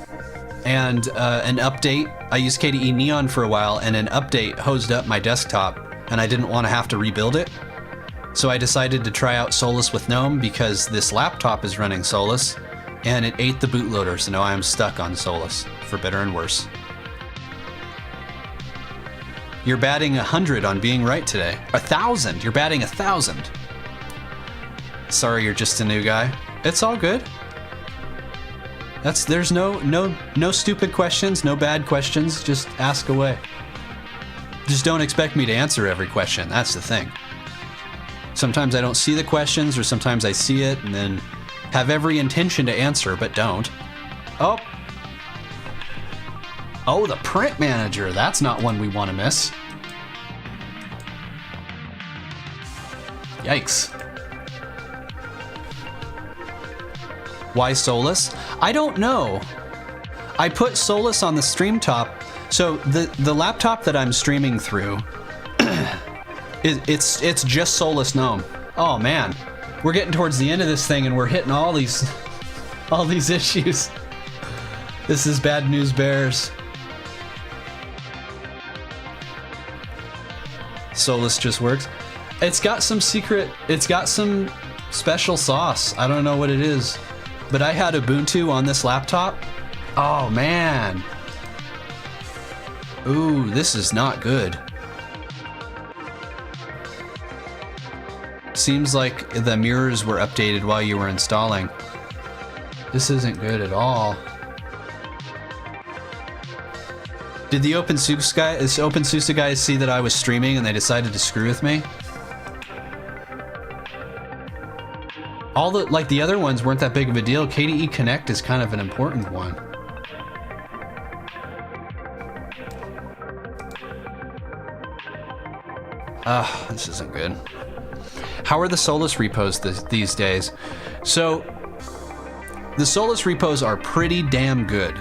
and an update, I used KDE Neon for a while, and an update hosed up my desktop, and I didn't want to have to rebuild it. So I decided to try out Solus with GNOME because this laptop is running Solus, and it ate the bootloader, so now I am stuck on Solus, for better and worse. You're batting 100 on being right today. 1,000, you're batting 1,000. Sorry, you're just a new guy. It's all good. There's no stupid questions, no bad questions, just ask away. Just don't expect me to answer every question, that's the thing. Sometimes I don't see the questions, or sometimes I see it and then have every intention to answer, but don't. Oh, the print manager. That's not one we want to miss. Yikes. Why Solus? I don't know. I put Solus on the stream top. So the laptop that I'm streaming through, it's just Solus GNOME. Oh man, we're getting towards the end of this thing and we're hitting all these issues. This is bad news bears. Solus just works. It's got some special sauce. I don't know what it is, but I had Ubuntu on this laptop. Oh man. Ooh, this is not good. Seems like the mirrors were updated while you were installing. This isn't good at all. Did the openSUSE guys see that I was streaming and they decided to screw with me? All the other ones weren't that big of a deal. KDE Connect is kind of an important one. This isn't good. How are the Solus repos these days? So, the Solus repos are pretty damn good.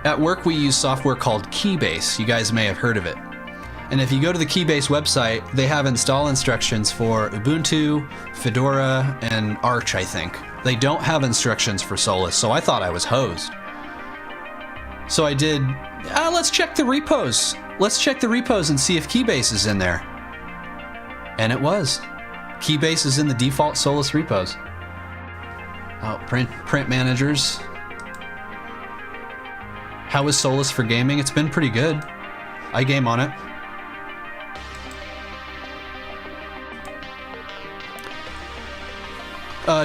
At work, we use software called Keybase. You guys may have heard of it. And if you go to the Keybase website, they have install instructions for Ubuntu, Fedora, and Arch, I think. They don't have instructions for Solus, so I thought I was hosed. So I did, let's check the repos. Let's check the repos and see if Keybase is in there. And it was. Keybase is in the default Solus repos. Oh, print managers. How is Solus for gaming? It's been pretty good. I game on it.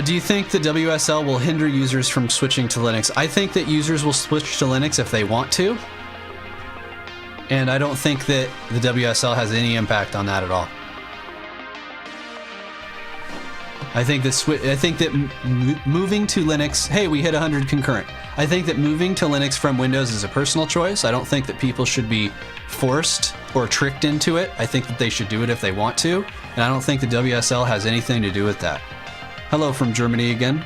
Do you think the WSL will hinder users from switching to Linux? I think that users will switch to Linux if they want to. And I don't think that the WSL has any impact on that at all. I think that moving to Linux, hey, we hit 100 concurrent. I think that moving to Linux from Windows is a personal choice. I don't think that people should be forced or tricked into it. I think that they should do it if they want to. And I don't think the WSL has anything to do with that. Hello from Germany again.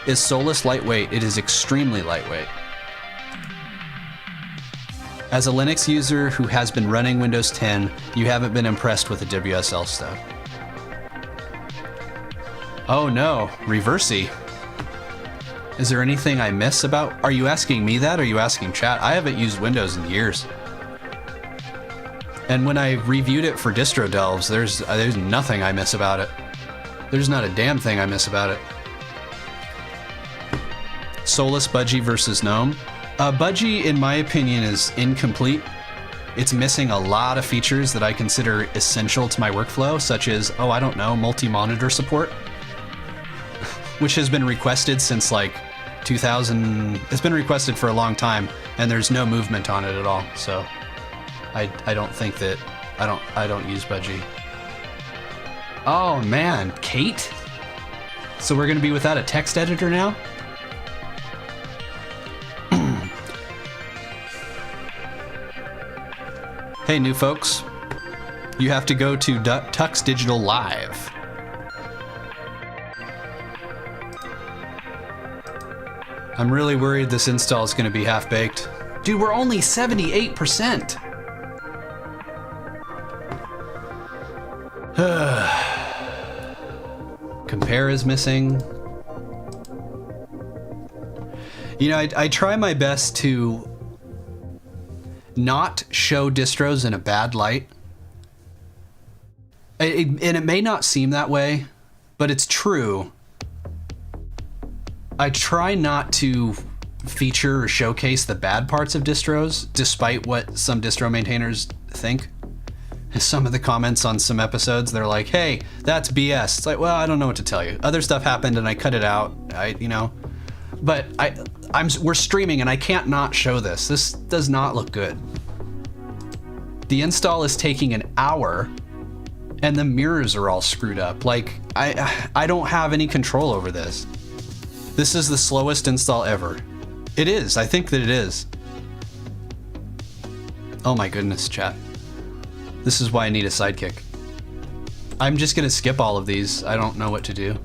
Is Solus lightweight? It is extremely lightweight. As a Linux user who has been running Windows 10, you haven't been impressed with the WSL stuff. Oh no, Reversey. Is there anything I miss about? Are you asking me that? Or are you asking chat? I haven't used Windows in years. And when I reviewed it for Distro Delves, there's nothing I miss about it. There's not a damn thing I miss about it. Solus Budgie versus GNOME. Budgie, in my opinion, is incomplete. It's missing a lot of features that I consider essential to my workflow, such as, oh, I don't know, multi-monitor support, which has been requested since like 2000. It's been requested for a long time, and there's no movement on it at all. So I don't think that I don't use Budgie. Oh man, Kate? So we're gonna be without a text editor now? Hey new folks, you have to go to Tux Digital Live. I'm really worried this install is gonna be half-baked. Dude, we're only 78%. Compare is missing. You know, I try my best to not show distros in a bad light. And it may not seem that way, but it's true. I try not to feature or showcase the bad parts of distros, despite what some distro maintainers think. Some of the comments on some episodes, they're like, hey, that's BS. It's like, well, I don't know what to tell you. Other stuff happened and I cut it out, But we're streaming and I can't not show this. This does not look good. The install is taking an hour and the mirrors are all screwed up. Like, I don't have any control over this. This is the slowest install ever. It is, I think that it is. Oh my goodness, chat. This is why I need a sidekick. I'm just gonna skip all of these. I don't know what to do.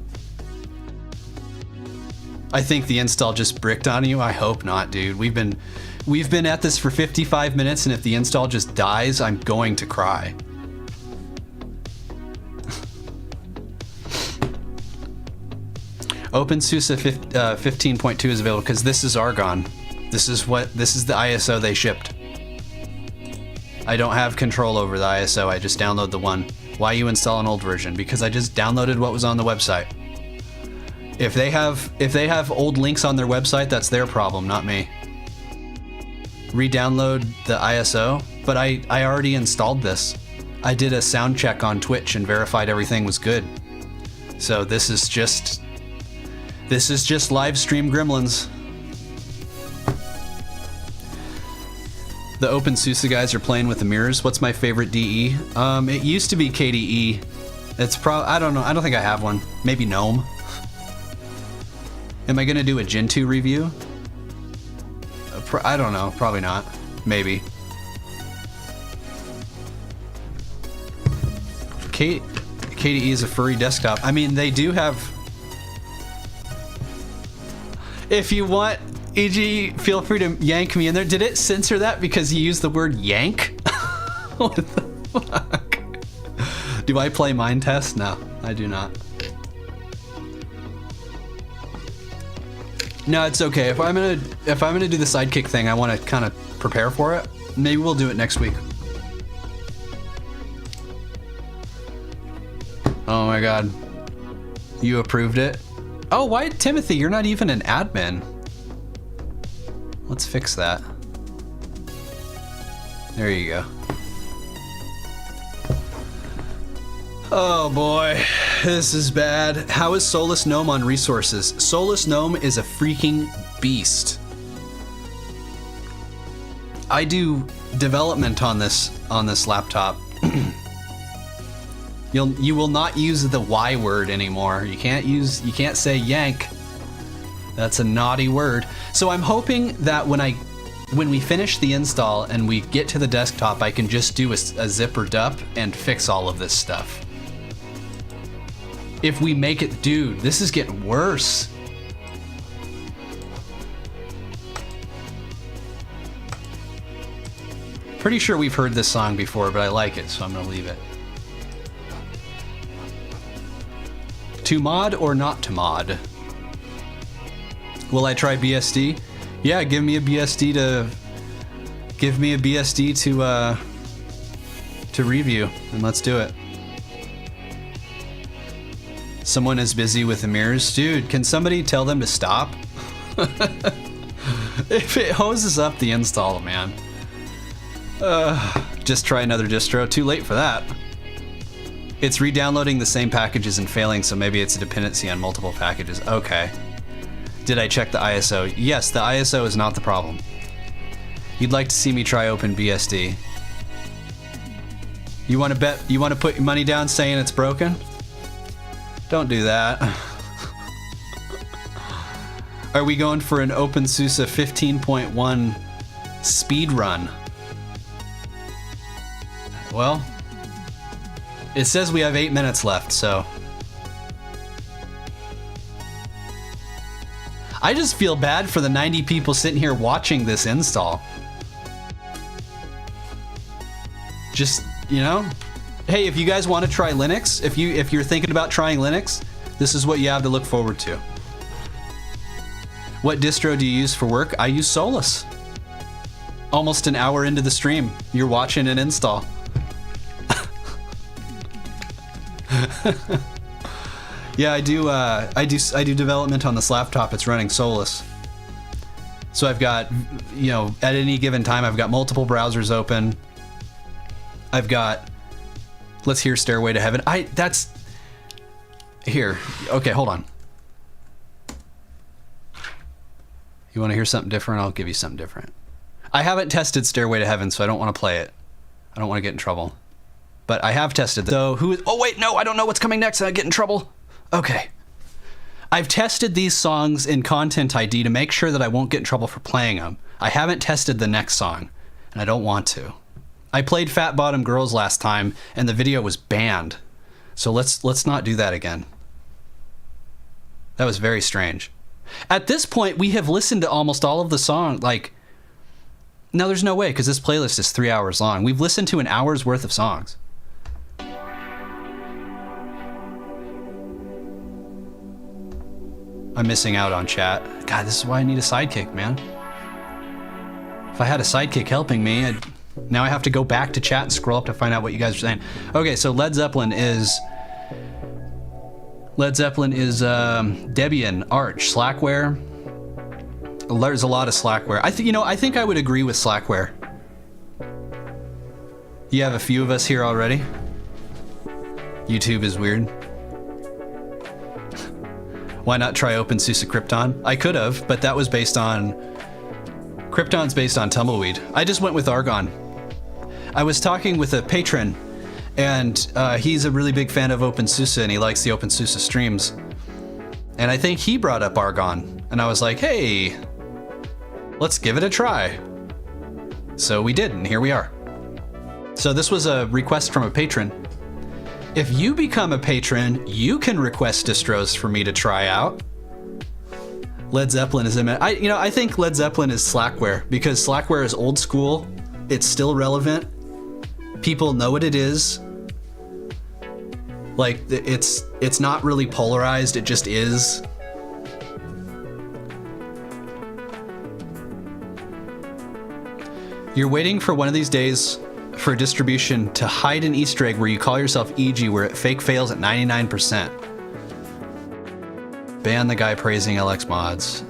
I think the install just bricked on you. I hope not, dude. We've been at this for 55 minutes, and if the install just dies, I'm going to cry. openSUSE 15.2 is available because this is Argon. This is the ISO they shipped. I don't have control over the ISO. I just download the one. Why you install an old version? Because I just downloaded what was on the website. If they have old links on their website, that's their problem, not me. Re-download the ISO, but I already installed this. I did a sound check on Twitch and verified everything was good. So this is just live stream gremlins. The openSUSE guys are playing with the mirrors. What's my favorite DE? It used to be KDE. It's I don't know. I don't think I have one. Maybe GNOME. Am I gonna do a Gentoo review? I don't know. Probably not. Maybe. KDE is a furry desktop. I mean, they do have. If you want, EG, feel free to yank me in there. Did it censor that because you used the word yank? What the fuck? Do I play mind test? No, I do not. No, it's okay. If I'm gonna do the sidekick thing, I want to kind of prepare for it. Maybe we'll do it next week. Oh my god. You approved it? Oh, why, Timothy, you're not even an admin. Let's fix that. There you go. Oh boy, this is bad. How is Solus Gnome on resources? Solus Gnome is a freaking beast. I do development on this laptop. You will not use the Y word anymore. You can't say yank. That's a naughty word. So I'm hoping that when we finish the install and we get to the desktop, I can just do a zipper dup and fix all of this stuff. If we make it, dude, this is getting worse. Pretty sure we've heard this song before, but I like it, so I'm gonna leave it. To mod or not to mod? Will I try BSD? Yeah, give me a BSD to review, and let's do it. Someone is busy with the mirrors. Dude, can somebody tell them to stop? If it hoses up the install, man. Just try another distro. Too late for that. It's re-downloading the same packages and failing, so maybe it's a dependency on multiple packages. Okay. Did I check the ISO? Yes, the ISO is not the problem. You'd like to see me try openBSD. You want to bet? You want to put your money down saying it's broken? Don't do that. Are we going for an openSUSE 15.1 speed run? Well, it says we have 8 minutes left, so. I just feel bad for the 90 people sitting here watching this install. Just, you know, hey, if you guys want to try Linux, if you're thinking about trying Linux, this is what you have to look forward to. What distro do you use for work? I use Solus. Almost an hour into the stream, you're watching an install. Yeah, I do development on this laptop. It's running Solus. So I've got, you know, at any given time, I've got multiple browsers open. I've got, let's hear Stairway to Heaven. That's, here, okay, hold on. You want to hear something different? I'll give you something different. I haven't tested Stairway to Heaven, so I don't want to play it. I don't want to get in trouble. But I have tested them. So who is, oh wait, no, I don't know what's coming next. I get in trouble. Okay. I've tested these songs in Content ID to make sure that I won't get in trouble for playing them. I haven't tested the next song, and I don't want to. I played Fat Bottom Girls last time, and the video was banned. So let's not do that again. That was very strange. At this point, we have listened to almost all of the song. Like, no, there's no way, because this playlist is 3 hours long. We've listened to an hour's worth of songs. I'm missing out on chat. God, this is why I need a sidekick, man. If I had a sidekick helping me, now I have to go back to chat and scroll up to find out what you guys are saying. Okay, so Led Zeppelin is Debian, Arch, Slackware. There's a lot of Slackware. I think I would agree with Slackware. You have a few of us here already. YouTube is weird. Why not try openSUSE Krypton? I could have, but that was based on... Krypton's based on Tumbleweed. I just went with Argon. I was talking with a patron, and he's a really big fan of openSUSE, and he likes the openSUSE streams. And I think he brought up Argon, and I was like, hey, let's give it a try. So we did, and here we are. So this was a request from a patron. If you become a patron, you can request distros for me to try out. Led Zeppelin is I think Led Zeppelin is Slackware, because Slackware is old school. It's still relevant. People know what it is. Like, it's not really polarized, it just is. You're waiting for one of these days for a distribution to hide an Easter egg where you call yourself EG, where it fake fails at 99%. Ban the guy praising LX mods.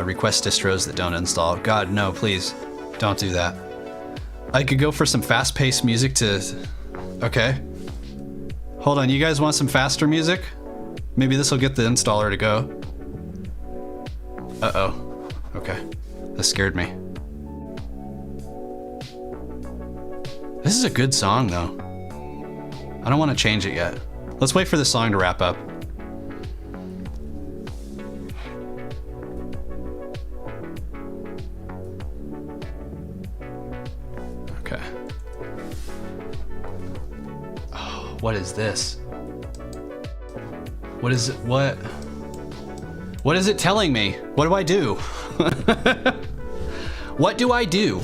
Request distros that don't install. God, no, please. Don't do that. I could go for some fast-paced music to... Okay. Hold on, you guys want some faster music? Maybe this will get the installer to go. Uh-oh. Okay. That scared me. This is a good song, though. I don't want to change it yet. Let's wait for this song to wrap up. Okay. Oh, what is this? What is it? What is it telling me? What do I do? What do I do?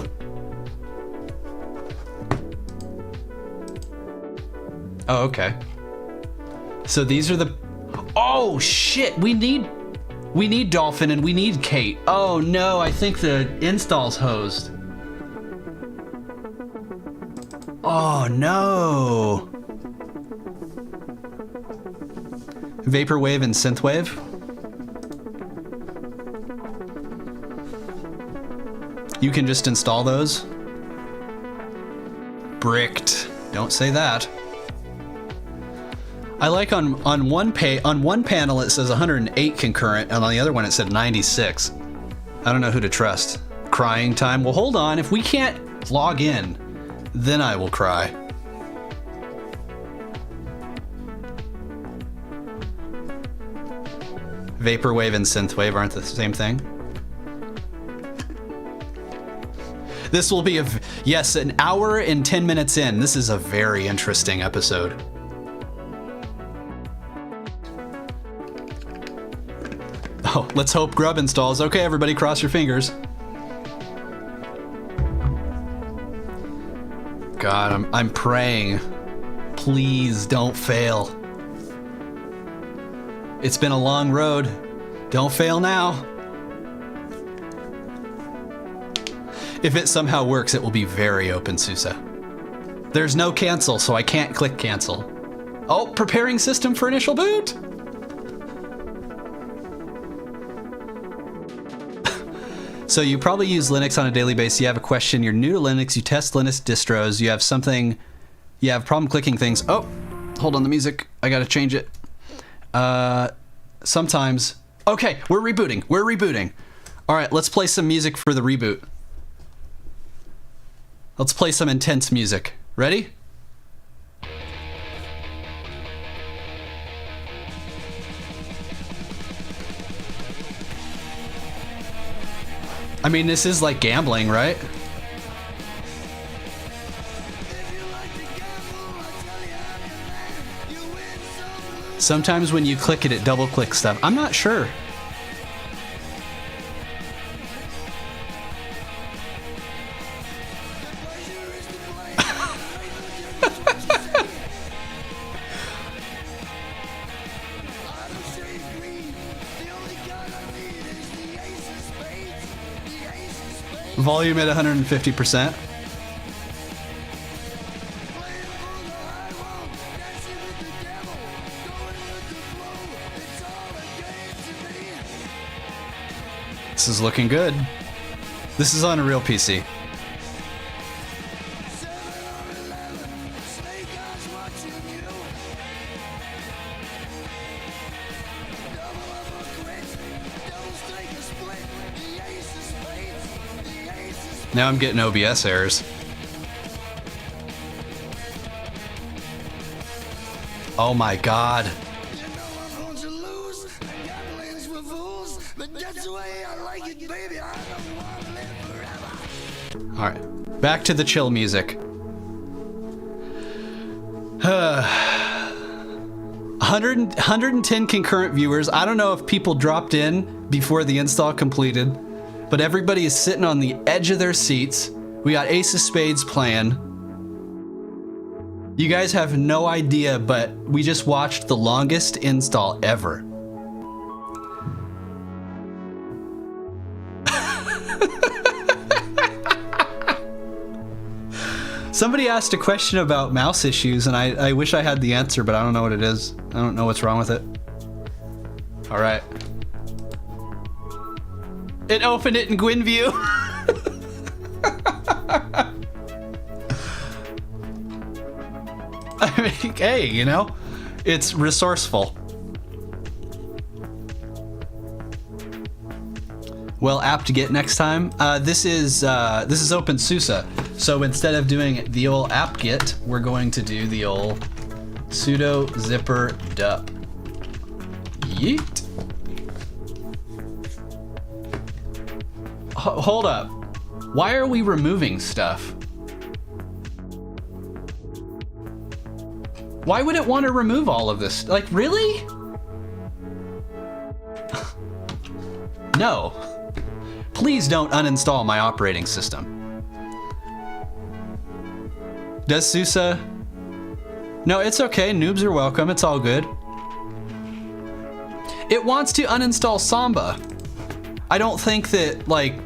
Oh, okay. So these are the... Oh, shit! We need Dolphin and we need Kate. Oh, no, I think the install's hosed. Oh, no. Vaporwave and Synthwave. You can just install those. Bricked. Don't say that. I like on one panel it says 108 concurrent, and on the other one it said 96. I don't know who to trust. Crying time. Well, hold on. If we can't log in, then I will cry. Vaporwave and Synthwave aren't the same thing. This will be yes, an hour and 10 minutes in. This is a very interesting episode. Oh, let's hope Grub installs. Okay, everybody, cross your fingers. God, I'm praying. Please don't fail. It's been a long road. Don't fail now. If it somehow works, it will be very openSUSE. There's no cancel, so I can't click cancel. Oh, preparing system for initial boot. So you probably use Linux on a daily basis. You have a question, you're new to Linux, you test Linux distros, you have something, you have problem clicking things. Oh, hold on the music. I gotta change it. Sometimes. Okay, we're rebooting. All right, let's play some music for the reboot. Let's play some intense music. Ready? I mean, this is like gambling, right? Sometimes when you click it, it double clicks stuff. I'm not sure. Volume at 150%. This is looking good. This is on a real PC. Now I'm getting OBS errors. Oh my god. Alright, back to the chill music. 110 concurrent viewers. I don't know if people dropped in before the install completed, but everybody is sitting on the edge of their seats. We got Ace of Spades playing. You guys have no idea, but we just watched the longest install ever. Somebody asked a question about mouse issues, and I wish I had the answer, but I don't know what it is. I don't know what's wrong with it. All right. It opened it in GwinView. I mean, hey, you know, it's resourceful. Well, apt to get next time. This is openSUSE. So instead of doing the old apt-get, we're going to do the old sudo zipper dup. Yeet. Hold up. Why are we removing stuff? Why would it want to remove all of this? Like, really? No. Please don't uninstall my operating system. Does SUSE? No, it's okay. Noobs are welcome. It's all good. It wants to uninstall Samba. I don't think that, like,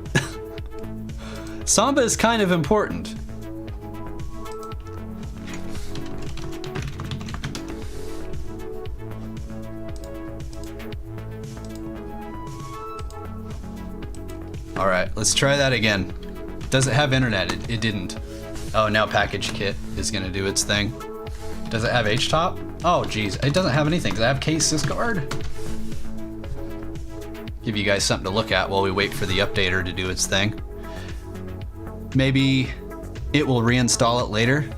Samba is kind of important. All right, let's try that again. Does it have internet? It didn't. Oh, now package kit is gonna do its thing. Does it have htop? Oh, geez, it doesn't have anything. Does it have case sysguard? Give you guys something to look at while we wait for the updater to do its thing. Maybe it will reinstall it later.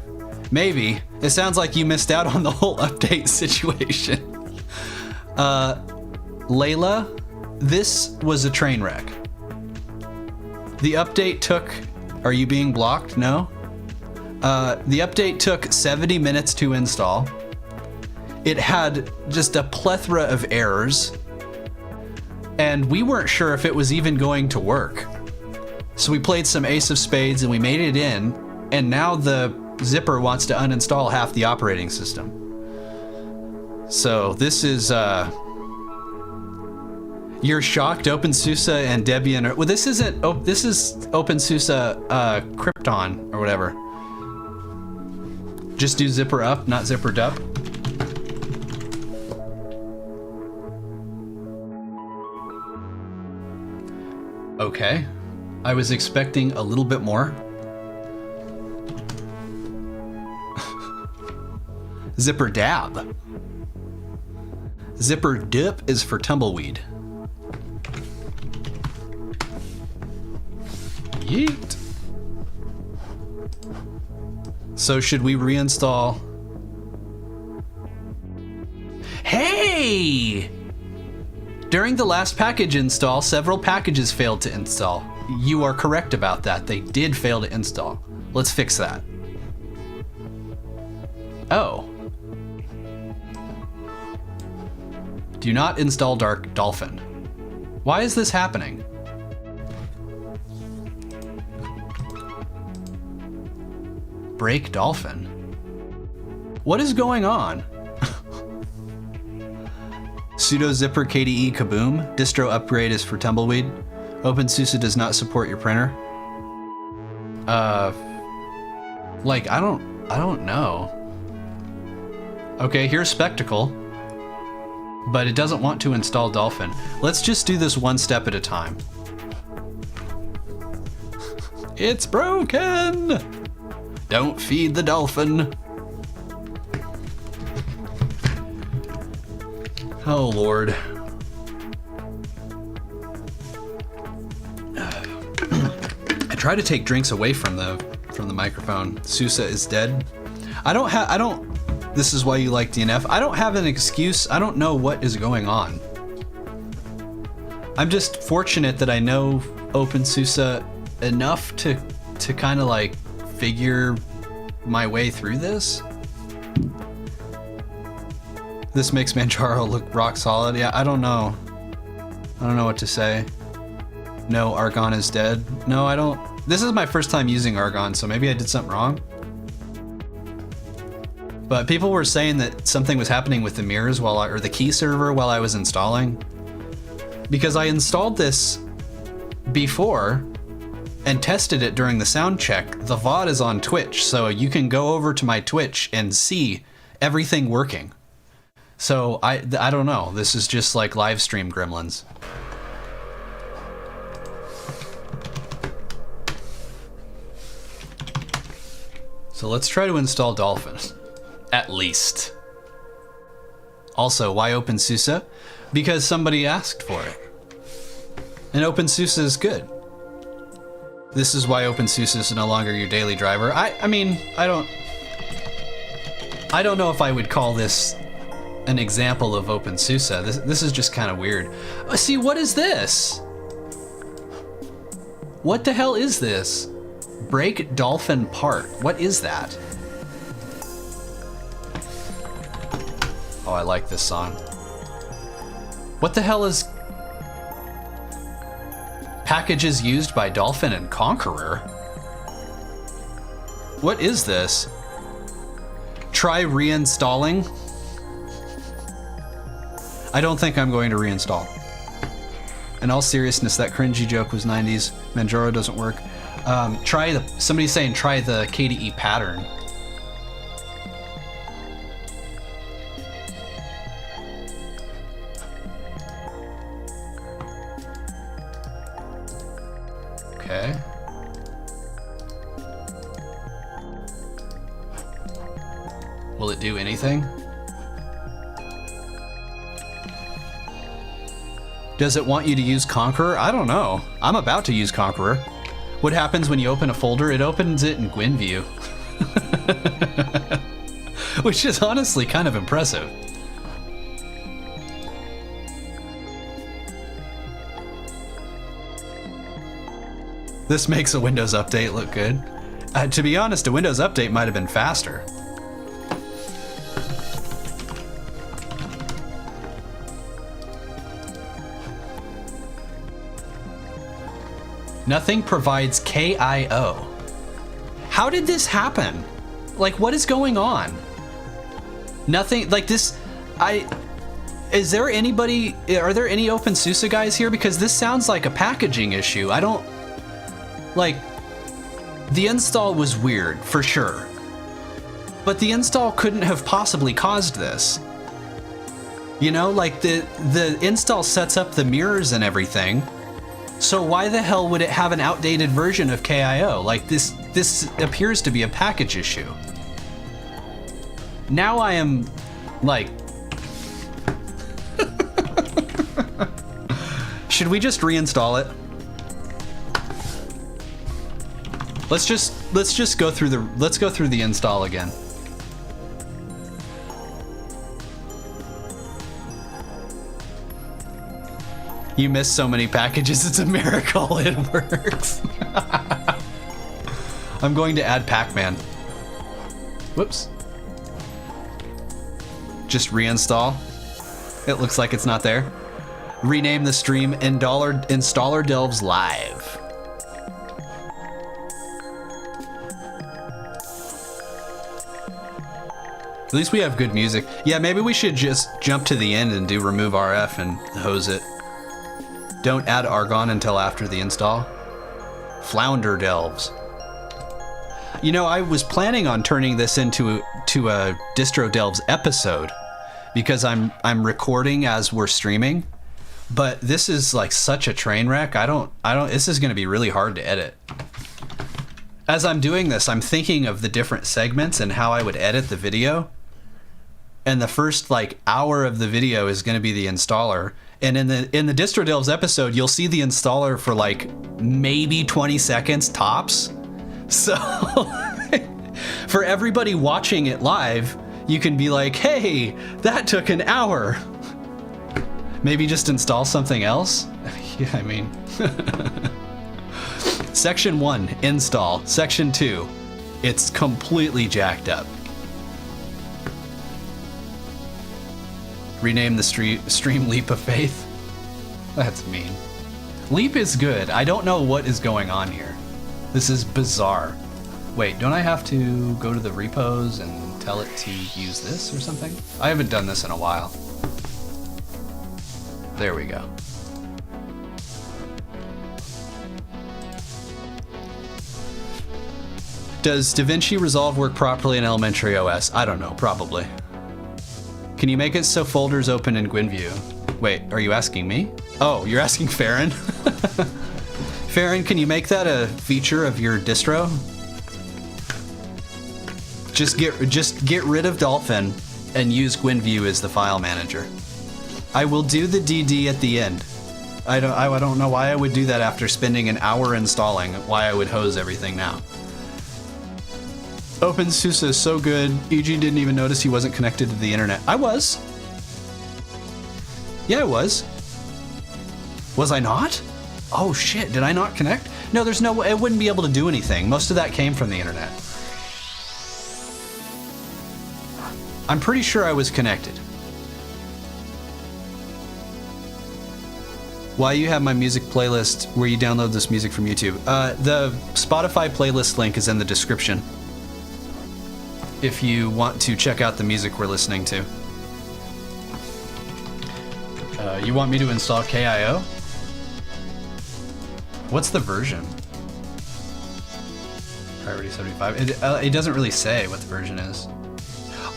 Maybe. It sounds like you missed out on the whole update situation. Layla, this was a train wreck. The update took, are you being blocked? No? The update took 70 minutes to install. It had just a plethora of errors, and we weren't sure if it was even going to work. So we played some Ace of Spades and we made it in, and now the zipper wants to uninstall half the operating system. So this is, you're shocked openSUSE and Debian are, well, this isn't, oh, this is openSUSE Krypton or whatever. Just do zipper up, not zipper dup. Okay, I was expecting a little bit more. Zipper dab. Zipper dip is for tumbleweed. Yeet. So should we reinstall? Hey! During the last package install, several packages failed to install. You are correct about that. They did fail to install. Let's fix that. Oh. Do not install Dark Dolphin. Why is this happening? Break Dolphin? What is going on? Sudo zipper KDE kaboom. Distro upgrade is for tumbleweed. openSUSE does not support your printer. Like, I don't know. Okay, here's Spectacle, but it doesn't want to install Dolphin. Let's just do this one step at a time. It's broken! Don't feed the dolphin. Oh, Lord. I try to take drinks away from the microphone. SUSE is dead. This is why you like DNF. I don't have an excuse. I don't know what is going on. I'm just fortunate that I know openSUSE enough to kind of like figure my way through this. This makes Manjaro look rock solid. Yeah, I don't know. I don't know what to say. No, Argon is dead. No, I don't. This is my first time using Argon, so maybe I did something wrong. But people were saying that something was happening with the mirrors or the key server while I was installing. Because I installed this before and tested it during the sound check. The VOD is on Twitch, so you can go over to my Twitch and see everything working. So I don't know. This is just like live stream gremlins. So let's try to install Dolphin, at least. Also, why openSUSE? Because somebody asked for it. And openSUSE is good. This is why openSUSE is no longer your daily driver. I mean, I don't know if I would call this an example of openSUSE. This is just kind of weird. See, what is this? What the hell is this? Break Dolphin part. What is that? Oh, I like this song. What the hell is packages used by Dolphin and Conqueror? What is this? Try reinstalling? I don't think I'm going to reinstall. In all seriousness, that cringy joke was 90s. Manjaro doesn't work. Somebody's saying try the KDE pattern. Okay. Will it do anything? Does it want you to use Conqueror? I don't know. I'm about to use Conqueror. What happens when you open a folder? It opens it in GwinView. Which is honestly kind of impressive. This makes a Windows update look good. To be honest, a Windows update might have been faster. Nothing provides KIO. How did this happen? Like, what is going on? Nothing, like this, is there anybody, are there any openSUSE guys here? Because this sounds like a packaging issue. I don't, like, the install was weird, for sure. But the install couldn't have possibly caused this. You know, like the install sets up the mirrors and everything. So why the hell would it have an outdated version of KIO? Like this appears to be a package issue. Now I am like, should we just reinstall it? Let's just go through the install again. You missed so many packages, it's a miracle it works. I'm going to add Pac-Man. Whoops. Just reinstall. It looks like it's not there. Rename the stream Installer Delves Live. At least we have good music. Yeah, maybe we should just jump to the end and do remove RF and hose it. Don't add Argon until after the install. Flounder Delves. You know, I was planning on turning this into a Distro Delves episode because I'm recording as we're streaming, but this is like such a train wreck. I don't. This is going to be really hard to edit. As I'm doing this, I'm thinking of the different segments and how I would edit the video. And the first like hour of the video is going to be the installer. And in the Distro Delves episode, you'll see the installer for like maybe 20 seconds tops. So for everybody watching it live, you can be like, hey, that took an hour. Maybe just install something else. Yeah, I mean. Section 1, install. Section 2, it's completely jacked up. Rename the stream Leap of Faith. That's mean. Leap is good. I don't know what is going on here. This is bizarre. Wait, don't I have to go to the repos and tell it to use this or something? I haven't done this in a while. There we go. Does DaVinci Resolve work properly in elementary OS? I don't know, probably. Can you make it so folders open in GWinView? Wait, are you asking me? Oh, you're asking Farron? Farron, can you make that a feature of your distro? Just get rid of Dolphin and use GWinView as the file manager. I will do the DD at the end. I don't know why I would do that after spending an hour installing, why I would hose everything now. openSUSE is so good, EG didn't even notice he wasn't connected to the internet. I was. Yeah, I was. Was I not? Oh shit, did I not connect? No, there's no way, it wouldn't be able to do anything. Most of that came from the internet. I'm pretty sure I was connected. Why you have my music playlist where you download this music from YouTube? The Spotify playlist link is in the description if you want to check out the music we're listening to. You want me to install KIO? What's the version? Priority 75. It doesn't really say what the version is.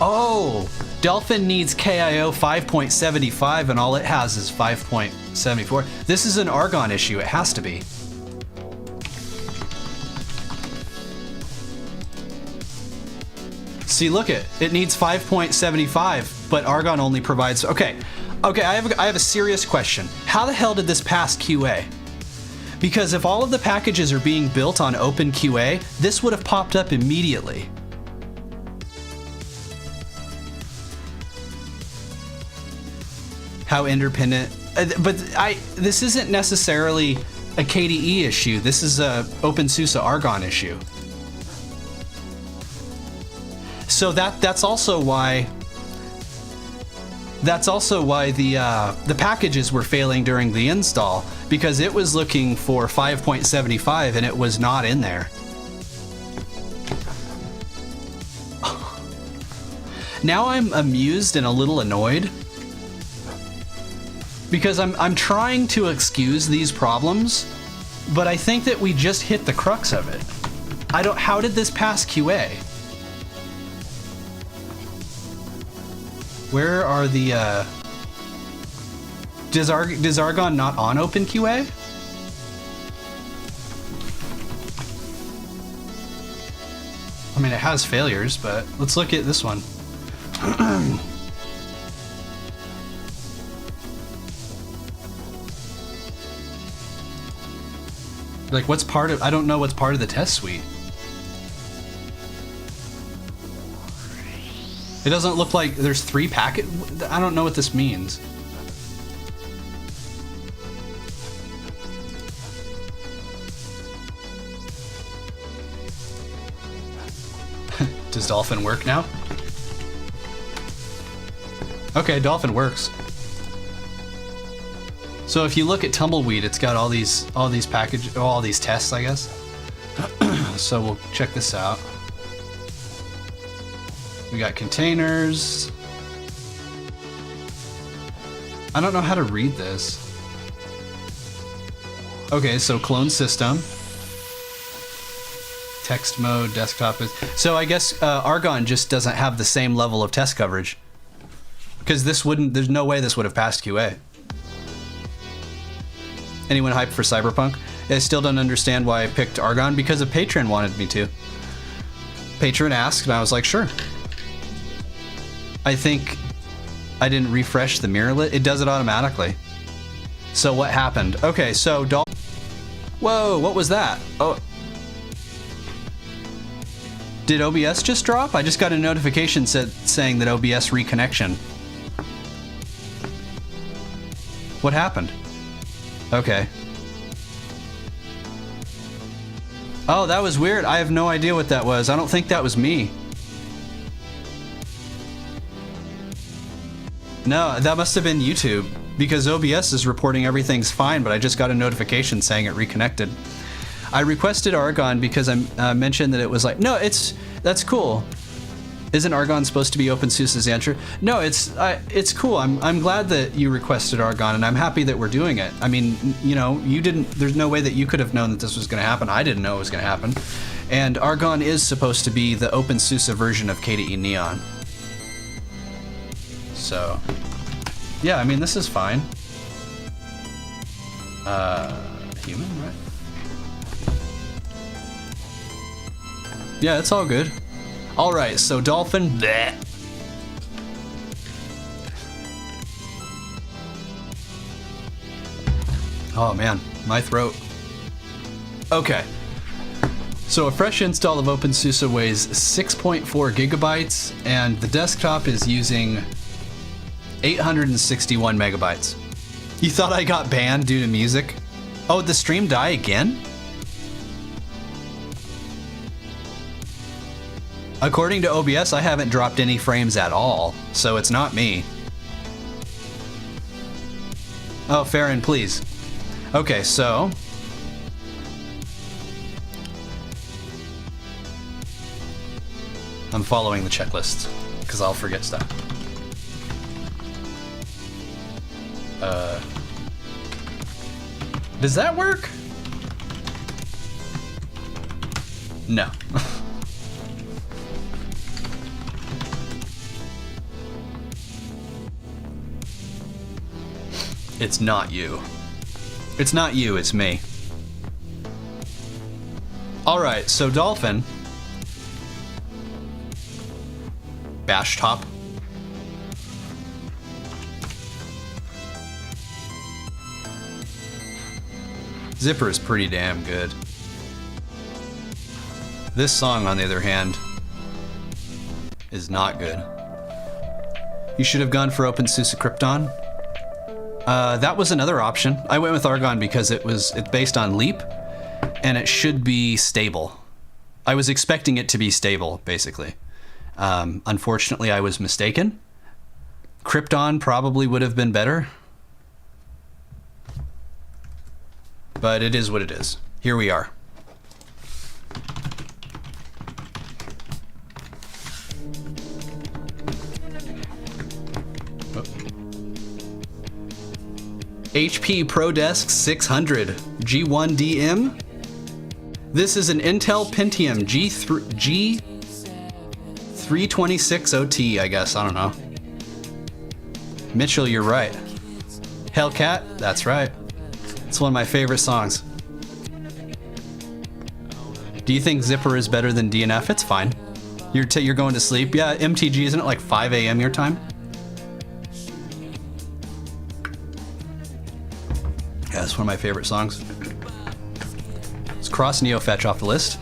Oh, Dolphin needs KIO 5.75 and all it has is 5.74. This is an Argon issue, it has to be. See, look it needs 5.75, but Argon only provides, okay, I have a serious question. How the hell did this pass QA? Because if all of the packages are being built on OpenQA, this would have popped up immediately. How independent, but this isn't necessarily a KDE issue. This is a openSUSE Argon issue. So that's also why the packages were failing during the install, because it was looking for 5.75 and it was not in there. Now I'm amused and a little annoyed because I'm trying to excuse these problems, but I think that we just hit the crux of it. How did this pass QA? Where are the, does Argon not on OpenQA? I mean, it has failures, but let's look at this one. Like, what's part of, I don't know what's part of the test suite. It doesn't look like there's 3 packets. I don't know what this means. Does Dolphin work now? Okay, Dolphin works. So if you look at Tumbleweed, it's got all these packages, all these tests, I guess. So we'll check this out. We got containers. I don't know how to read this. Okay, so clone system. Text mode, desktop is... So I guess Argon just doesn't have the same level of test coverage. Because this wouldn't... There's no way this would have passed QA. Anyone hyped for Cyberpunk? I still don't understand why I picked Argon, because a patron wanted me to. Patron asked, and I was like, sure. I think I didn't refresh the mirrorlet. It does it automatically. So what happened? Okay, so whoa, what was that? Oh. Did OBS just drop? I just got a notification saying that OBS reconnection. What happened? Okay. Oh, that was weird. I have no idea what that was. I don't think that was me. No, that must have been YouTube, because OBS is reporting everything's fine, but I just got a notification saying it reconnected. I requested Argon because I mentioned that it was like, no, that's cool. Isn't Argon supposed to be openSUSE's answer? No, it's cool. I'm glad that you requested Argon, and I'm happy that we're doing it. I mean, you know, there's no way that you could have known that this was going to happen. I didn't know it was going to happen. And Argon is supposed to be the openSUSE version of KDE Neon. So, yeah, I mean, this is fine. Human, right? Yeah, it's all good. All right, so Dolphin. Bleh. Oh man, my throat. Okay. So a fresh install of openSUSE weighs 6.4 gigabytes, and the desktop is using 861 megabytes. You thought I got banned due to music? Oh, did the stream die again? According to OBS, I haven't dropped any frames at all, so it's not me. Oh, Farron, please. Okay, so... I'm following the checklist, because I'll forget stuff. Does that work? No. It's not you. It's not you, it's me. Alright, so Dolphin. Bash top. Zipper is pretty damn good. This song, on the other hand, is not good. You should have gone for openSUSE Krypton. That was another option. I went with Argon because it's based on Leap, and it should be stable. I was expecting it to be stable, basically. Unfortunately, I was mistaken. Krypton probably would have been better. But it is what it is. Here we are. HP ProDesk 600 G1DM. This is an Intel Pentium G326OT, I guess. I don't know. Mitchell, you're right. Hellcat, that's right. It's one of my favorite songs. Do you think Zipper is better than DNF? It's fine. You're going to sleep. Yeah, MTG, isn't it like 5 a.m. your time? Yeah, it's one of my favorite songs. Let's cross Neofetch off the list.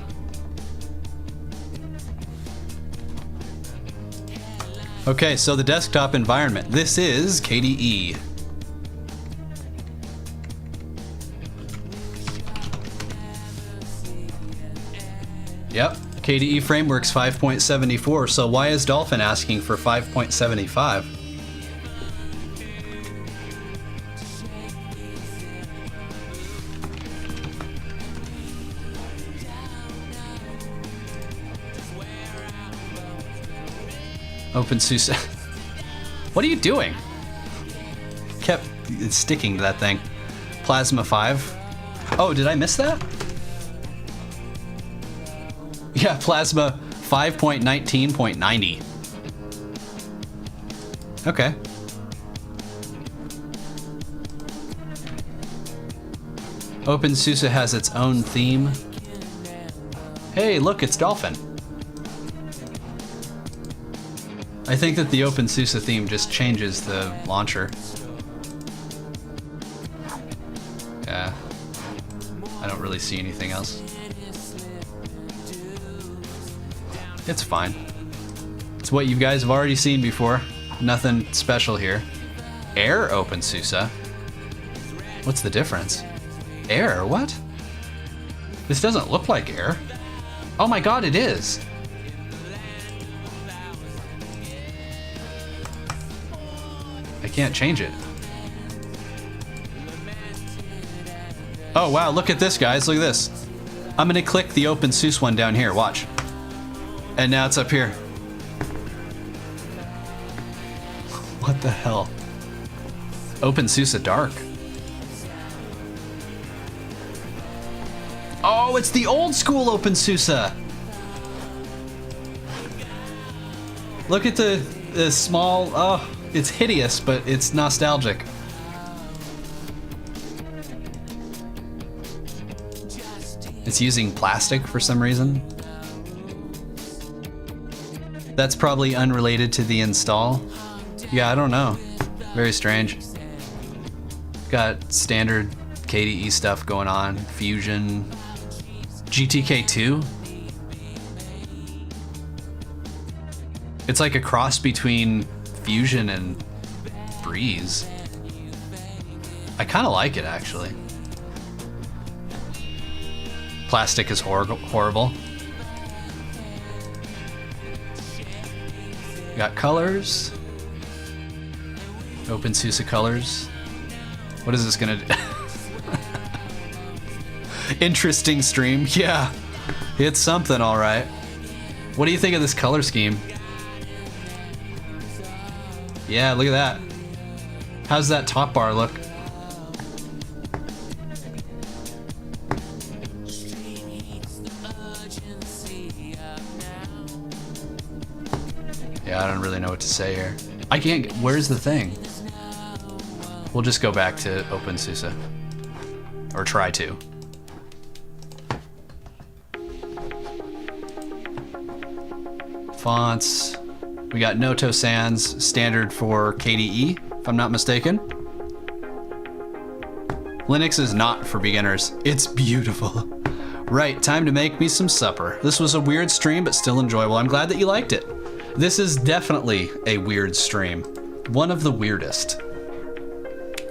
Okay, so the desktop environment. This is KDE. Yep, KDE Frameworks 5.74, so why is Dolphin asking for 5.75? openSUSE. What are you doing? Kept sticking to that thing. Plasma 5. Oh, did I miss that? Yeah, Plasma 5.19.90. Okay. openSUSE has its own theme. Hey, look, it's Dolphin. I think that the openSUSE theme just changes the launcher. Yeah. I don't really see anything else. It's fine. It's what you guys have already seen before. Nothing special here. Air openSUSE? What's the difference? Air? What? This doesn't look like air. Oh my god, it is! I can't change it. Oh wow, look at this, guys. Look at this. I'm gonna click the openSUSE one down here. Watch. And now it's up here. What the hell? openSUSE Dark. Oh, it's the old school openSUSE. Look at the small, oh, it's hideous, but it's nostalgic. It's using plastic for some reason. That's probably unrelated to the install. Yeah, I don't know. Very strange. Got standard KDE stuff going on. Fusion. GTK2. It's like a cross between Fusion and Breeze. I kind of like it, actually. Plastic is horrible. Got colors. openSUSE colors. What is this gonna do? Interesting stream. Yeah, it's something, all right. What do you think of this color scheme? Yeah, look at that. How's that top bar look? Yeah, I don't really know what to say here. I can't get, where's the thing? We'll just go back to openSUSE. Or try to. Fonts. We got Noto Sans, standard for KDE, if I'm not mistaken. Linux is not for beginners. It's beautiful. Right, time to make me some supper. This was a weird stream, but still enjoyable. I'm glad that you liked it. This is definitely a weird stream. One of the weirdest.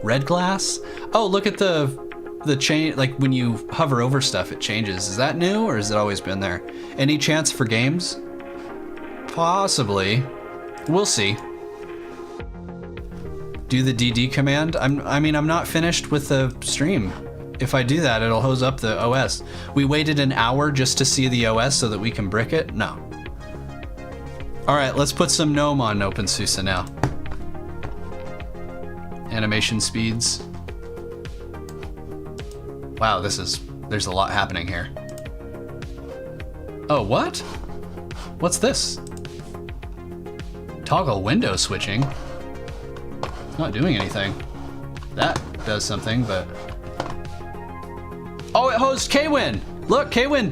Red glass? Oh, look at the chain, like when you hover over stuff, it changes. Is that new or has it always been there? Any chance for games? Possibly. We'll see. Do the DD command? I mean, I'm not finished with the stream. If I do that, it'll hose up the OS. We waited an hour just to see the OS so that we can brick it? No. All right, let's put some GNOME on openSUSE now. Animation speeds. Wow, there's a lot happening here. Oh, what? What's this? Toggle window switching. Not doing anything. That does something, but... Oh, it hosts Kwin! Look, Kwin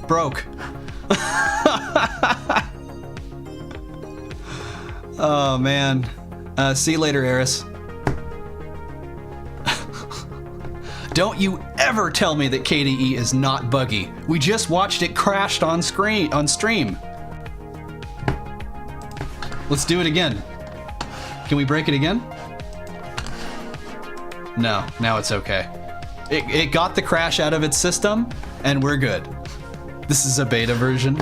broke. Oh, man. See you later, Eris. Don't you ever tell me that KDE is not buggy. We just watched it crashed on stream. Let's do it again. Can we break it again? No, now it's okay. It got the crash out of its system, and we're good. This is a beta version.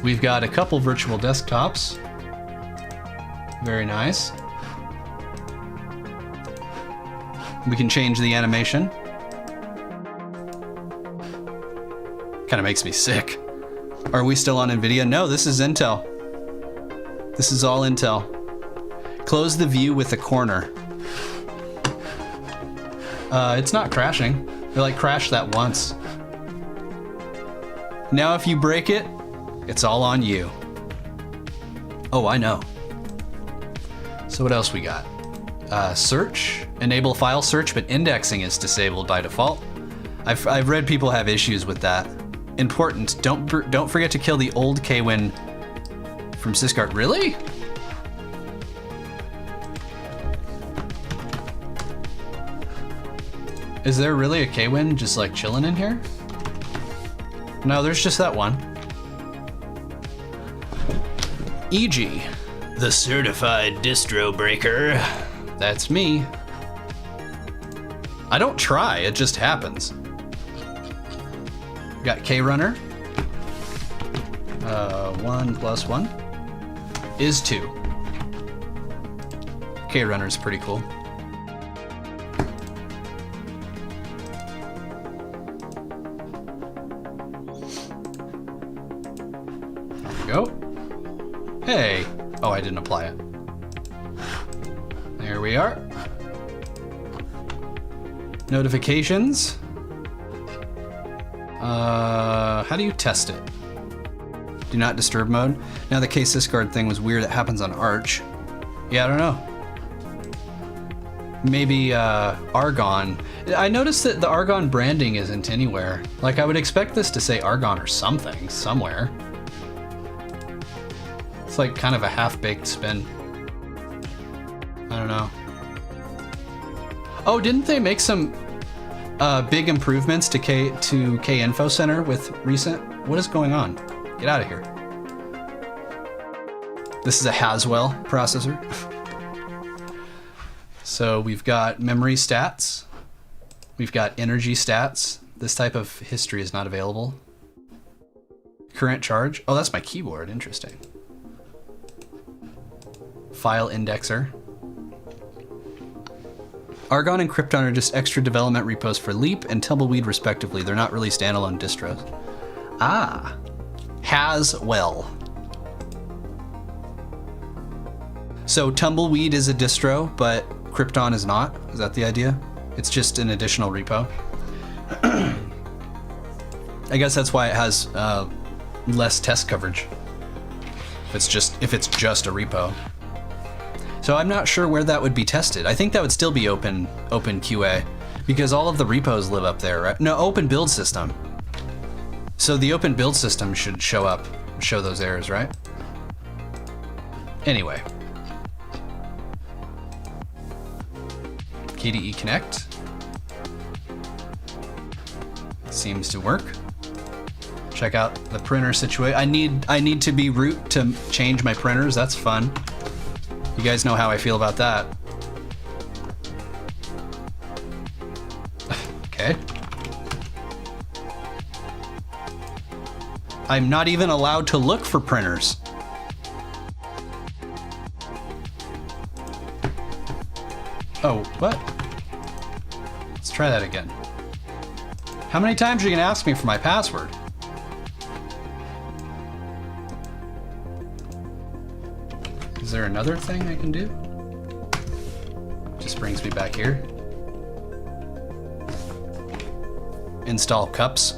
We've got a couple virtual desktops. Very nice. We can change the animation. Kind of makes me sick. Are we still on NVIDIA? No, this is Intel. This is all Intel. Close the view with a corner. It's not crashing. It like crashed that once. Now if you break it, it's all on you. Oh, I know. So what else we got? Search, enable file search, but indexing is disabled by default. I've read people have issues with that. Important, don't forget to kill the old Kwin from Syscart. Really? Is there really a Kwin just like chilling in here? No, there's just that one. E.g., the certified distro breaker. That's me. I don't try, it just happens. Got Krunner. 1 + 1 is 2. Krunner's pretty cool. There we go. Hey. Oh, I didn't apply it. There we are. Notifications. How do you test it? Do not disturb mode. Now the K-Syscard thing was weird. It happens on Arch. Yeah, I don't know. Maybe Argon. I noticed that the Argon branding isn't anywhere. Like I would expect this to say Argon or something somewhere. It's like kind of a half-baked spin. I don't know. Oh, didn't they make some big improvements to K Info Center with recent? What is going on? Get out of here. This is a Haswell processor. So we've got memory stats. We've got energy stats. This type of history is not available. Current charge. Oh, that's my keyboard. Interesting. File indexer. Argon and Krypton are just extra development repos for Leap and Tumbleweed respectively. They're not really standalone distros. Ah, Haswell. So Tumbleweed is a distro, but Krypton is not. Is that the idea? It's just an additional repo. I guess that's why it has less test coverage. If it's just a repo. So I'm not sure where that would be tested. I think that would still be open QA because all of the repos live up there, right? No, open build system. So the open build system should show those errors, right? Anyway. KDE Connect. Seems to work. Check out the printer situation. I need to be root to change my printers. That's fun. You guys know how I feel about that. Okay. I'm not even allowed to look for printers. Oh, what? Let's try that again. How many times are you gonna ask me for my password? Is there another thing I can do? Just brings me back here. Install cups.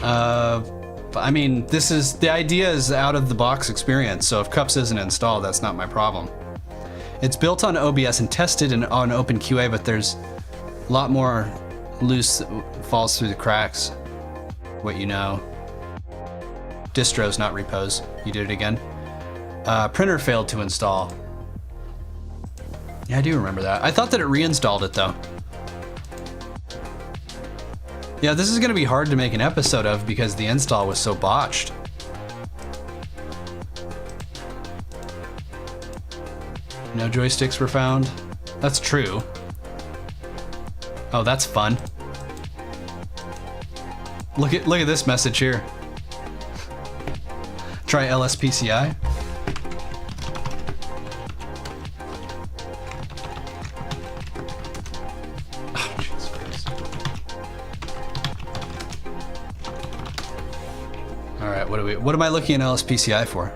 I mean, the idea is out of the box experience, so if cups isn't installed, that's not my problem. It's built on OBS and tested on OpenQA, but there's a lot more loose falls through the cracks. What you know. Distros, not repos. You did it again. Printer failed to install. Yeah, I do remember that. I thought that it reinstalled it though. Yeah, this is gonna be hard to make an episode of because the install was so botched. No joysticks were found. That's true. Oh, that's fun. Look at this message here. Try LSPCI. Oh, Jesus Christ. All right, what am I looking at LSPCI for?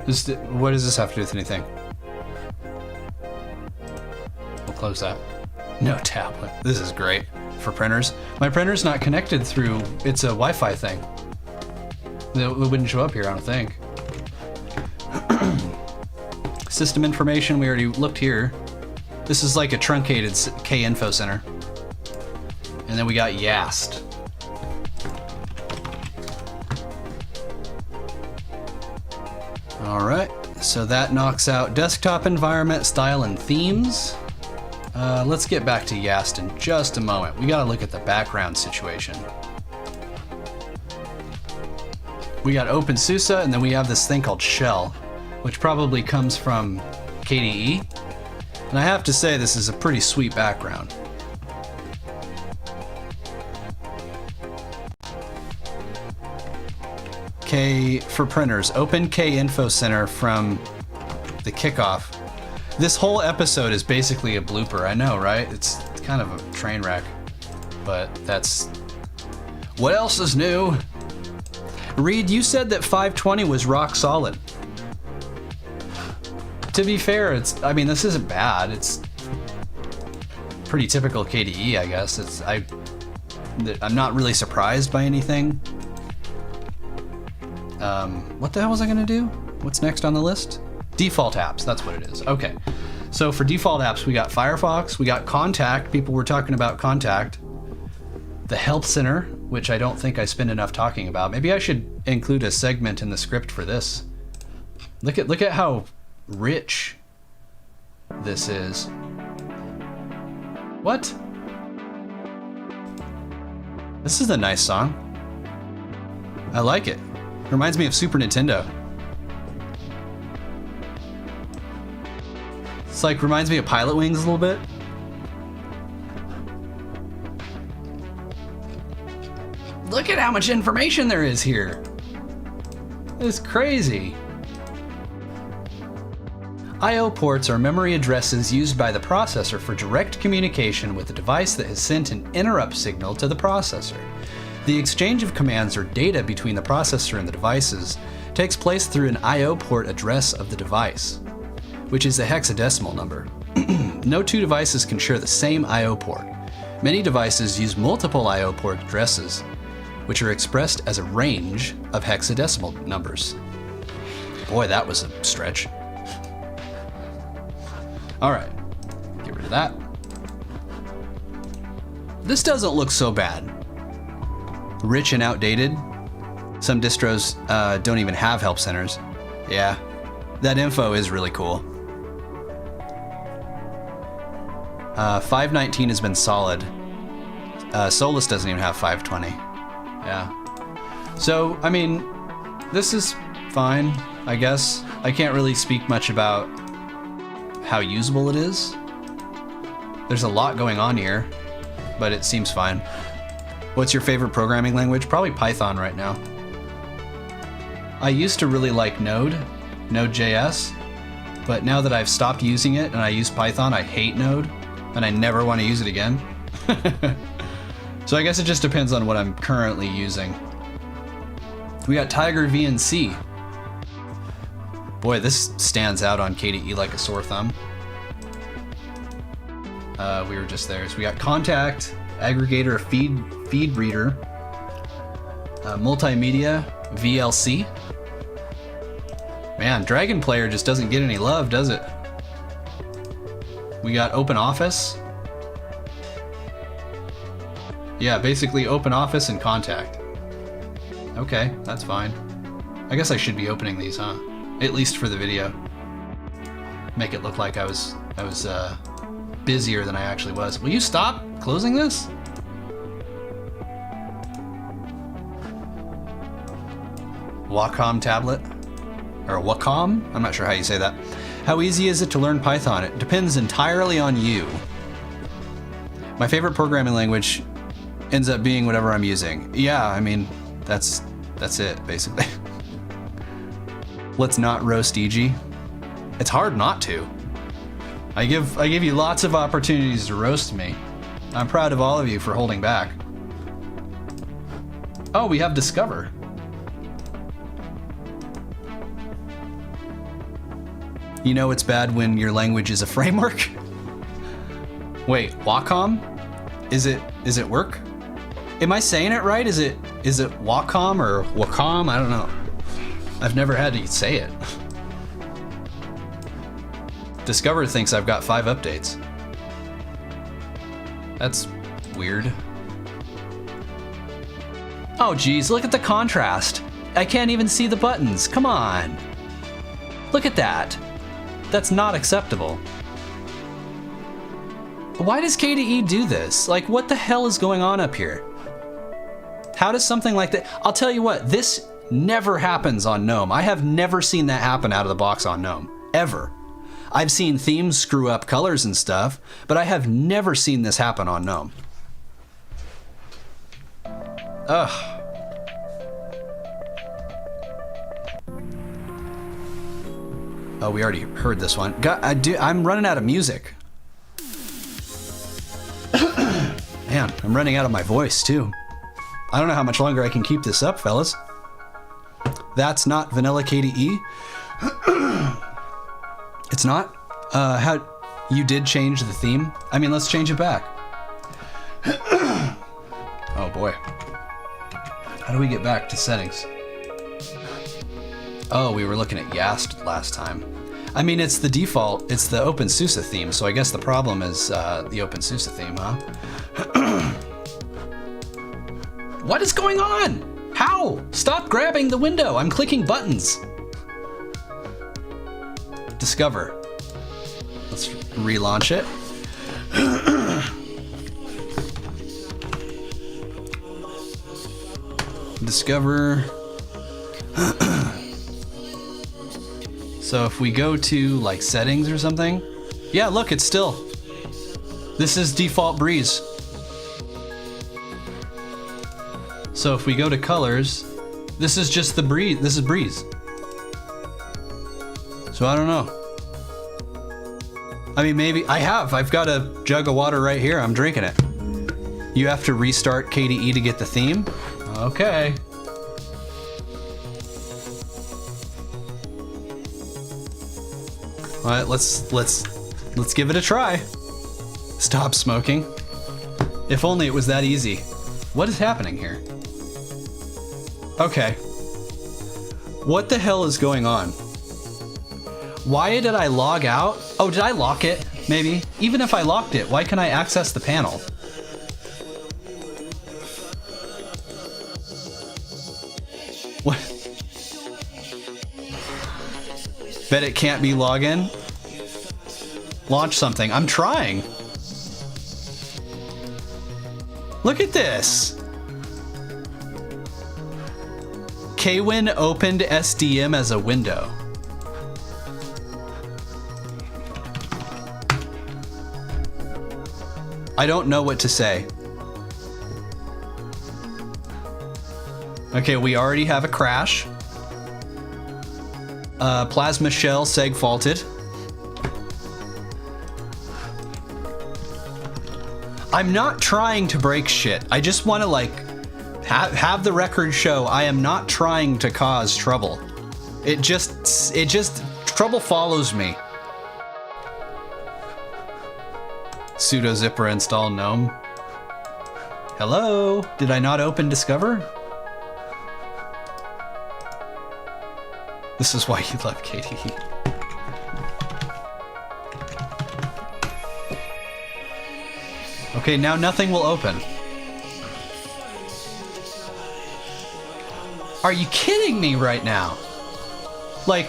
What does this have to do with anything? We'll close that. No tablet. This is great for printers. My printer's not connected through, it's a Wi-Fi thing. It wouldn't show up here, I don't think. System information, we already looked here. This is like a truncated K-info center. And then we got Yast. All right, so that knocks out desktop environment, style, and themes. Let's get back to Yast in just a moment. We gotta look at the background situation. We got openSUSE, and then we have this thing called shell, which probably comes from KDE. And I have to say, this is a pretty sweet background. K for printers, open K info center from the kickoff. This whole episode is basically a blooper, I know, right? It's kind of a train wreck, but that's... What else is new? Reed, you said that 520 was rock solid. To be fair, I mean, this isn't bad. It's pretty typical KDE, I guess. I'm not really surprised by anything. What the hell was I gonna do? What's next on the list? Default apps, that's what it is. Okay, so for default apps, we got Firefox, we got Contact. People were talking about Contact. The Help Center, which I don't think I spend enough talking about. Maybe I should include a segment in the script for this. Look at how rich this is. What? This is a nice song. I like it. Reminds me of Super Nintendo. It's like, reminds me of Pilot Wings a little bit. Look at how much information there is here. It's crazy. I/O ports are memory addresses used by the processor for direct communication with the device that has sent an interrupt signal to the processor. The exchange of commands or data between the processor and the devices takes place through an I/O port address of the device, which is a hexadecimal number. No two devices can share the same I/O port. Many devices use multiple I/O port addresses, which are expressed as a range of hexadecimal numbers. Boy, that was a stretch. All right, get rid of that. This doesn't look so bad. Rich and outdated. Some distros don't even have help centers. Yeah, that info is really cool. 519 has been solid. Solus doesn't even have 520. Yeah. So, I mean, this is fine, I guess. I can't really speak much about how usable it is. There's a lot going on here, but it seems fine. What's your favorite programming language? Probably Python right now. I used to really like Node.js, but now that I've stopped using it and I use Python, I hate Node, and I never want to use it again. So I guess it just depends on what I'm currently using. We got Tiger VNC. Boy, this stands out on KDE like a sore thumb. We were just there. So we got Contact, Aggregator, Feed Reader, Multimedia, VLC. Man, Dragon Player just doesn't get any love, does it? We got OpenOffice. Yeah, basically OpenOffice and Contact. Okay, that's fine. I guess I should be opening these, huh? At least for the video. Make it look like I was busier than I actually was. Will you stop closing this? Wacom tablet? Or Wacom? I'm not sure how you say that. How easy is it to learn Python? It depends entirely on you. My favorite programming language ends up being whatever I'm using. Yeah, I mean, that's it, basically. Let's not roast EG. It's hard not to. I give you lots of opportunities to roast me. I'm proud of all of you for holding back. Oh, we have Discover. You know it's bad when your language is a framework? Wait, Wacom? Is it work? Am I saying it right? Is it Wacom or Wacom? I don't know. I've never had to say it. Discover thinks I've got 5 updates. That's weird. Oh geez, look at the contrast. I can't even see the buttons. Come on. Look at that. That's not acceptable. Why does KDE do this? Like, what the hell is going on up here? How does something like that? I'll tell you what, this never happens on GNOME. I have never seen that happen out of the box on GNOME, ever. I've seen themes screw up colors and stuff, but I have never seen this happen on GNOME. Ugh. Oh, we already heard this one. God, I'm running out of music. Man, I'm running out of my voice too. I don't know how much longer I can keep this up, fellas. That's not vanilla KDE. It's not? How you did change the theme? I mean, let's change it back. Oh boy. How do we get back to settings? Oh, we were looking at Yast last time. I mean, it's the default, it's the openSUSE theme, so I guess the problem is the openSUSE theme, huh? What is going on? How? Stop grabbing the window, I'm clicking buttons. Discover. Let's relaunch it. Discover. So if we go to like settings or something, yeah, look, it's still. This is default Breeze. So if we go to colors, this is just the Breeze. This is Breeze. So I don't know. I mean, maybe I've got a jug of water right here. I'm drinking it. You have to restart KDE to get the theme? Okay. All right, let's give it a try. Stop smoking. If only it was that easy. What is happening here? Okay. What the hell is going on? Why did I log out? Oh, did I lock it? Maybe. Even if I locked it, why can I access the panel? What? Bet it can't be login? Launch something. I'm trying. Look at this. Kwin opened SDM as a window. I don't know what to say. Okay, we already have a crash. Plasma shell seg faulted. I'm not trying to break shit. I just want to like have the record show I am not trying to cause trouble. It just trouble follows me. Sudo zipper install GNOME. Hello? Did I not open Discover? This is why you love KDE. Okay, now nothing will open. Are you kidding me right now? Like,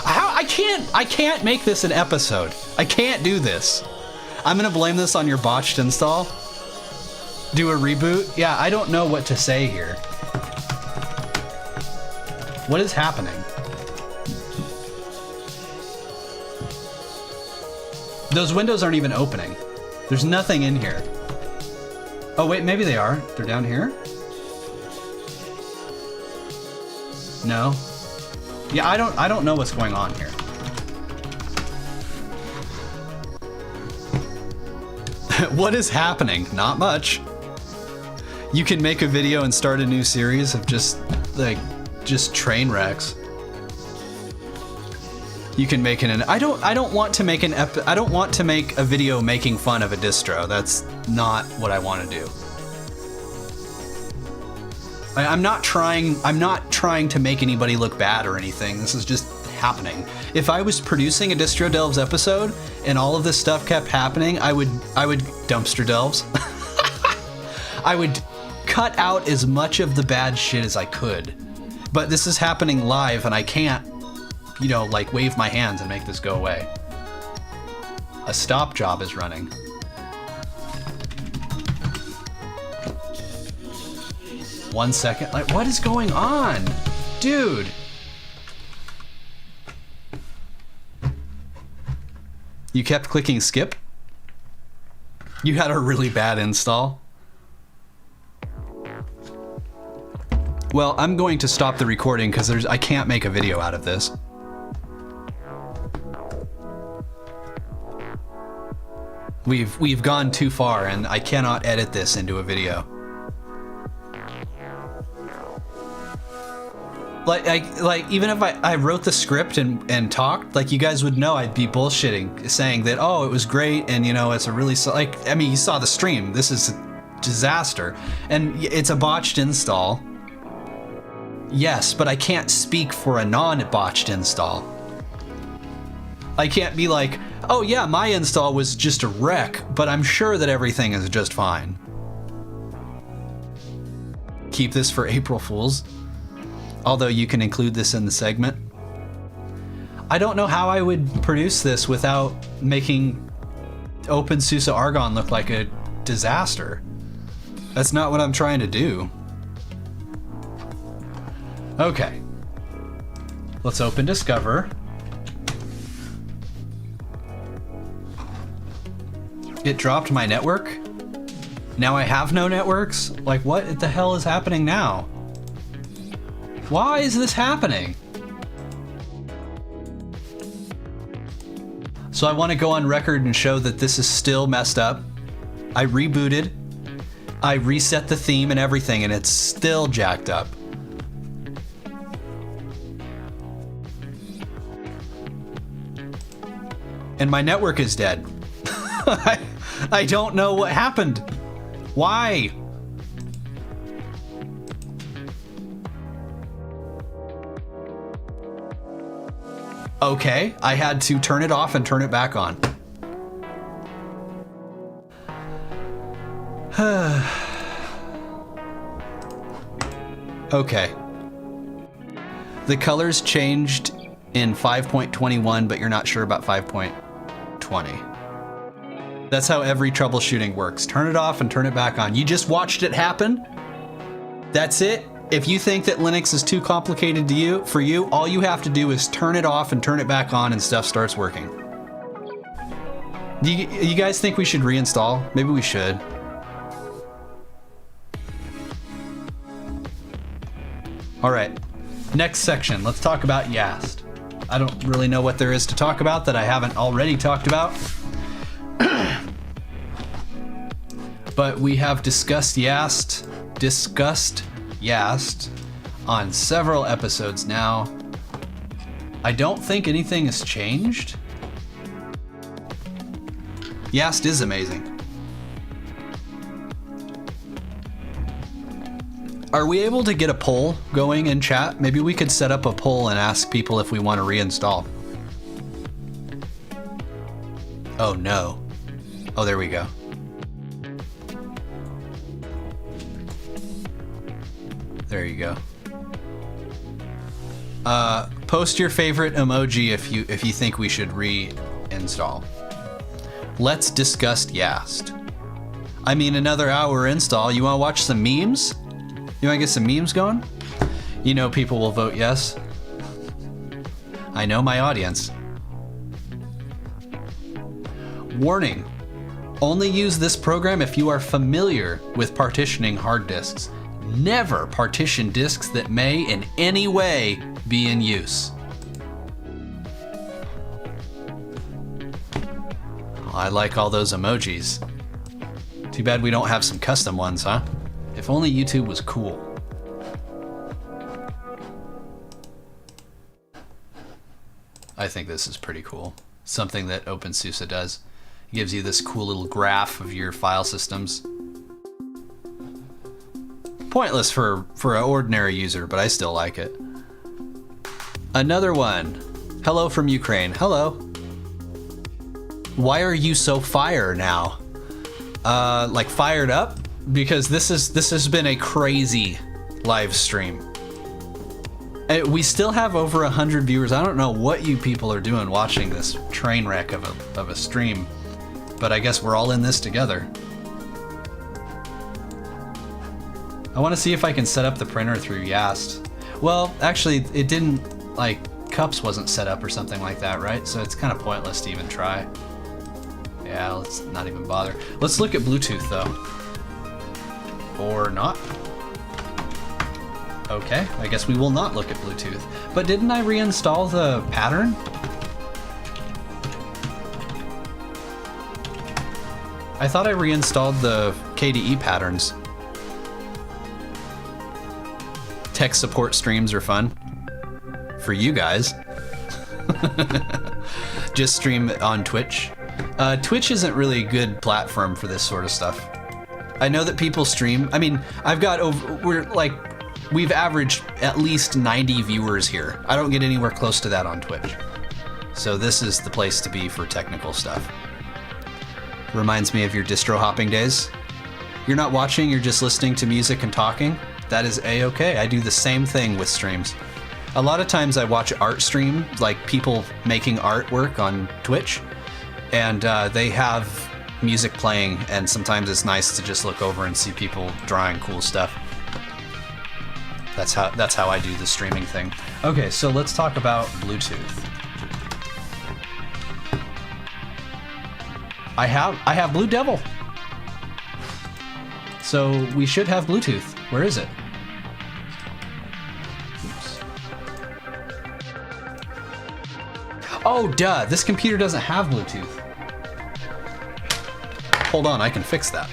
how I can't make this an episode. I can't do this. I'm gonna blame this on your botched install. Do a reboot? Yeah, I don't know what to say here. What is happening? Those windows aren't even opening. There's nothing in here. Oh wait, maybe they are. They're down here? No. Yeah, I don't know what's going on here. What is happening? Not much. You can make a video and start a new series of just train wrecks. You can make I don't want to make I don't want to make a video making fun of a distro. That's not what I want to do. I'm not trying to make anybody look bad or anything. This is just happening. If I was producing a Distro Delves episode and all of this stuff kept happening, I would dumpster delves. I would cut out as much of the bad shit as I could. But this is happening live and I can't, you know, like wave my hands and make this go away. A stop job is running. One second. Like, what is going on? Dude. You kept clicking skip? You had a really bad install? Well, I'm going to stop the recording because I can't make a video out of this. We've gone too far and I cannot edit this into a video. Like even if I wrote the script and talked, like you guys would know I'd be bullshitting, saying that, oh, it was great and you know it's a really, like, I mean, you saw the stream, this is a disaster and it's a botched install. Yes, but I can't speak for a non-botched install. I can't be like, oh yeah, my install was just a wreck, but I'm sure that everything is just fine. Keep this for April Fools. Although you can include this in the segment. I don't know how I would produce this without making openSUSE Argon look like a disaster. That's not what I'm trying to do. Okay. Let's open Discover. It dropped my network? Now I have no networks? Like, what the hell is happening now? Why is this happening? So I want to go on record and show that this is still messed up. I rebooted, I reset the theme and everything, and it's still jacked up. And my network is dead. I don't know what happened. Why? Okay, I had to turn it off and turn it back on. Okay. The colors changed in 5.21, but you're not sure about 5.20. That's how every troubleshooting works. Turn it off and turn it back on. You just watched it happen? That's it? If you think that Linux is too complicated for you, all you have to do is turn it off and turn it back on and stuff starts working. Do you guys think we should reinstall? Maybe we should. All right, next section. Let's talk about Yast. I don't really know what there is to talk about that I haven't already talked about. But we have discussed Yast on several episodes now. I don't think anything has changed. Yast is amazing. Are we able to get a poll going in chat? Maybe we could set up a poll and ask people if we want to reinstall. Oh no. Oh, there we go. There you go. Post your favorite emoji if you think we should reinstall. Let's discuss Yast. I mean, another hour install. You want to watch some memes? You want to get some memes going? You know people will vote yes. I know my audience. Warning. Only use this program if you are familiar with partitioning hard disks. Never partition disks that may in any way be in use. I like all those emojis. Too bad we don't have some custom ones, huh? If only YouTube was cool. I think this is pretty cool. Something that openSUSE does. It gives you this cool little graph of your file systems. Pointless for an ordinary user, but I still like it. Another one. Hello from Ukraine. Hello. Why are you so fire now? Like fired up? Because this has been a crazy live stream. We still have over 100 viewers. I don't know what you people are doing watching this train wreck of a stream, but I guess we're all in this together. I want to see if I can set up the printer through Yast. Well, actually, it didn't, like, cups wasn't set up or something like that, right? So it's kind of pointless to even try. Yeah, let's not even bother. Let's look at Bluetooth, though. Or not. Okay, I guess we will not look at Bluetooth. But didn't I reinstall the pattern? I thought I reinstalled the KDE patterns. Tech support streams are fun. For you guys. Just stream on Twitch. Twitch isn't really a good platform for this sort of stuff. I know that people stream. I mean, we've averaged at least 90 viewers here. I don't get anywhere close to that on Twitch. So this is the place to be for technical stuff. Reminds me of your distro hopping days. You're not watching, you're just listening to music and talking. That is a-okay. I do the same thing with streams. A lot of times I watch art stream, like people making artwork on Twitch, and they have music playing, and sometimes it's nice to just look over and see people drawing cool stuff. That's how I do the streaming thing. Okay, so let's talk about Bluetooth. I have Blue Devil. So we should have Bluetooth. Where is it? Oops. Oh, duh, this computer doesn't have Bluetooth. Hold on, I can fix that.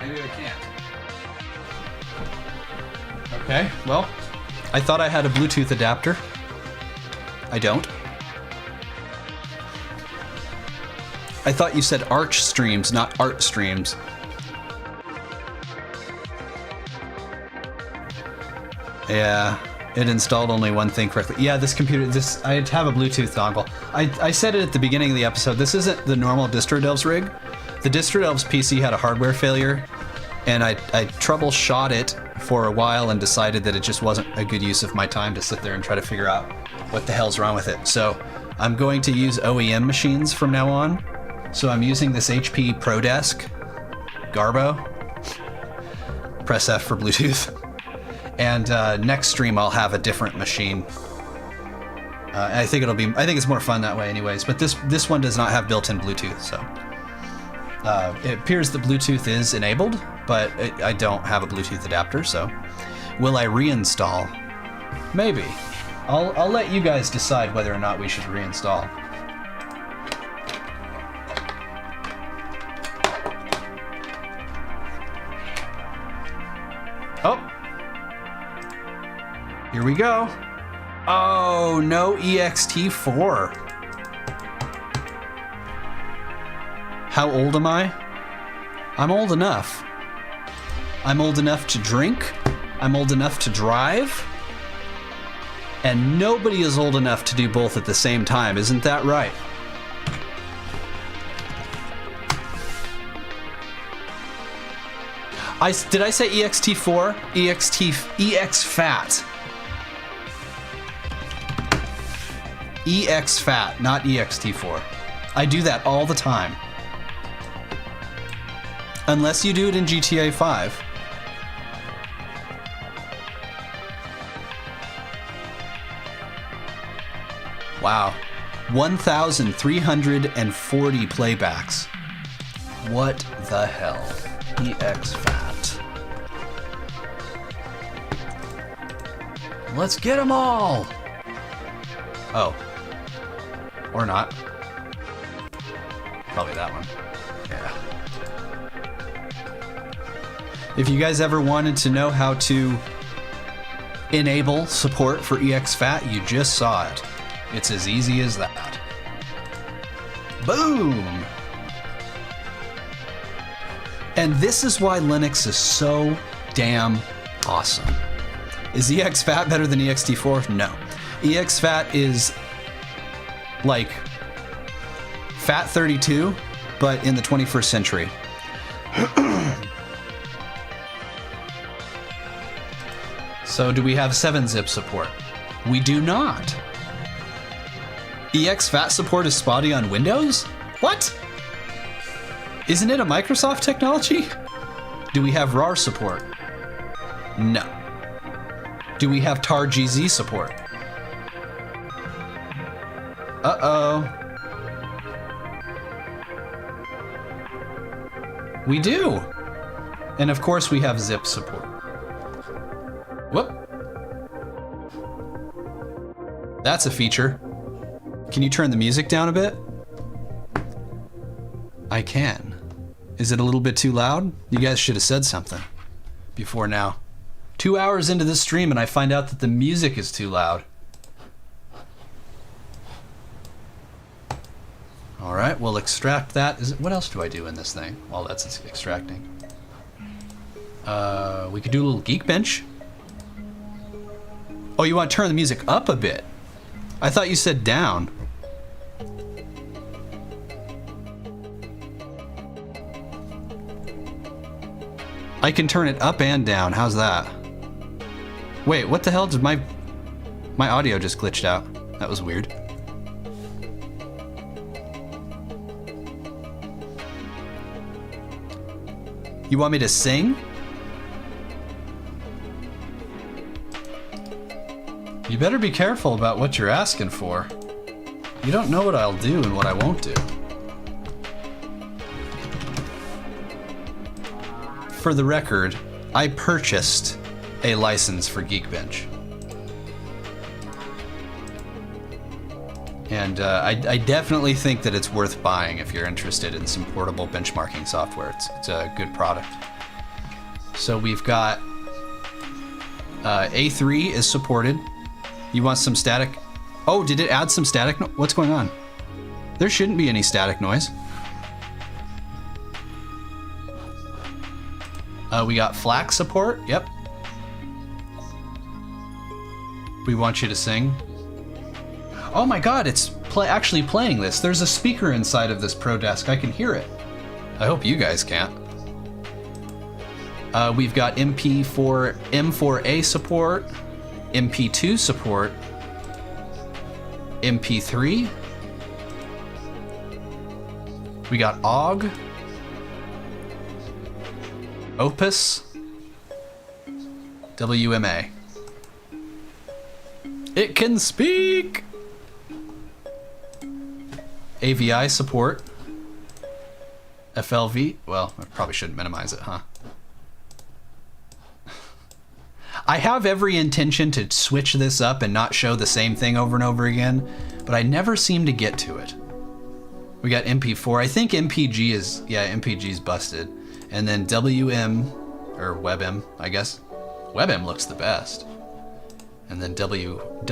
Maybe I can't. Okay, well, I thought I had a Bluetooth adapter. I don't. I thought you said Arch streams, not art streams. Yeah, it installed only one thing correctly. Yeah, this computer, I have a Bluetooth dongle. I said it at the beginning of the episode, this isn't the normal DistroDelves rig. The DistroDelves PC had a hardware failure, and I troubleshot it for a while and decided that it just wasn't a good use of my time to sit there and try to figure out what the hell's wrong with it. So I'm going to use OEM machines from now on. So I'm using this HP ProDesk Garbo. Press F for Bluetooth. And next stream I'll have a different machine. I think it's more fun that way anyways, but this one does not have built-in Bluetooth, so. It appears that Bluetooth is enabled, but I don't have a Bluetooth adapter, so. Will I reinstall? Maybe. I'll let you guys decide whether or not we should reinstall. Oh. Here we go. Oh, no ext4. How old am I? I'm old enough. I'm old enough to drink. I'm old enough to drive. And nobody is old enough to do both at the same time. Isn't that right? Did I say ext4? exFat. exFat, not ext4. I do that all the time. Unless you do it in GTA 5. Wow. 1,340 playbacks. What the hell? exFat. Let's get them all. Oh. Or not. Probably that one. Yeah. If you guys ever wanted to know how to enable support for exFat, you just saw it. It's as easy as that. Boom! And this is why Linux is so damn awesome. Is exFat better than ext4? No. exFat is like FAT32, but in the 21st century. So do we have 7-zip support? We do not. exFat support is spotty on Windows? What? Isn't it a Microsoft technology? Do we have RAR support? No. Do we have tar-gz support? Uh-oh. We do. And of course we have zip support. Whoop. That's a feature. Can you turn the music down a bit? I can. Is it a little bit too loud? You guys should have said something before now. 2 hours into this stream and I find out that the music is too loud. All right, we'll extract that. What else do I do in this thing while that's extracting? We could do a little Geekbench. Oh, you want to turn the music up a bit? I thought you said down. I can turn it up and down. How's that? Wait, what the hell did my audio just glitched out? That was weird. You want me to sing? You better be careful about what you're asking for. You don't know what I'll do and what I won't do. For the record, I purchased a license for Geekbench. And I definitely think that it's worth buying if you're interested in some portable benchmarking software. It's a good product. So we've got A3 is supported. You want some static? Oh, did it add some static? What's going on? There shouldn't be any static noise. We got FLAC support. Yep. We want you to sing. Oh my god, it's actually playing this. There's a speaker inside of this Pro Desk. I can hear it. I hope you guys can't. We've got M4A support, MP2 support, MP3. We got OGG, Opus, WMA. It can speak! AVI support. FLV. Well, I probably shouldn't minimize it, huh? I have every intention to switch this up and not show the same thing over and over again, but I never seem to get to it. We got MP4. I think MPG is, yeah, MPG's busted. And then WM, or WebM, I guess. WebM looks the best. And then WMV.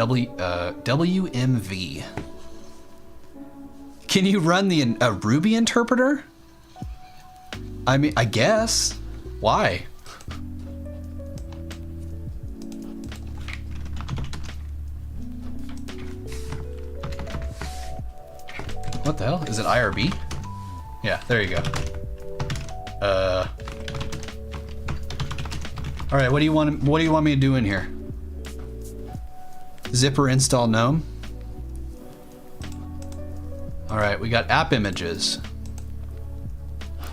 Can you run a Ruby interpreter? I mean, I guess. Why? What the hell? Is it IRB? Yeah, there you go. All right, what do you want me to do in here? Zipper install GNOME. All right, we got AppImages.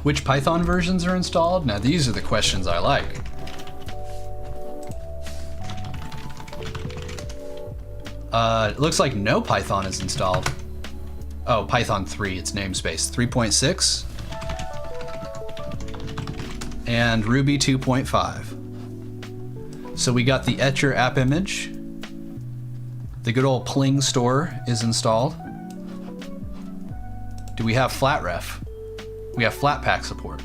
Which Python versions are installed? Now these are the questions I like. It looks like no Python is installed. Oh, Python 3, it's namespace 3.6. And Ruby 2.5. So we got the Etcher AppImage. The good old Pling store is installed. Do we have FlatRef? We have Flatpak support.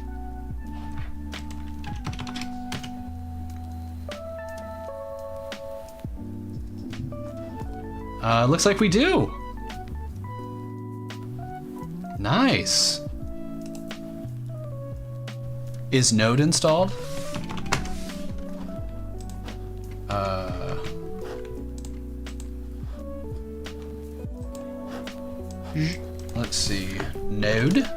Looks like we do. Nice. Is Node installed? Let's see. Node.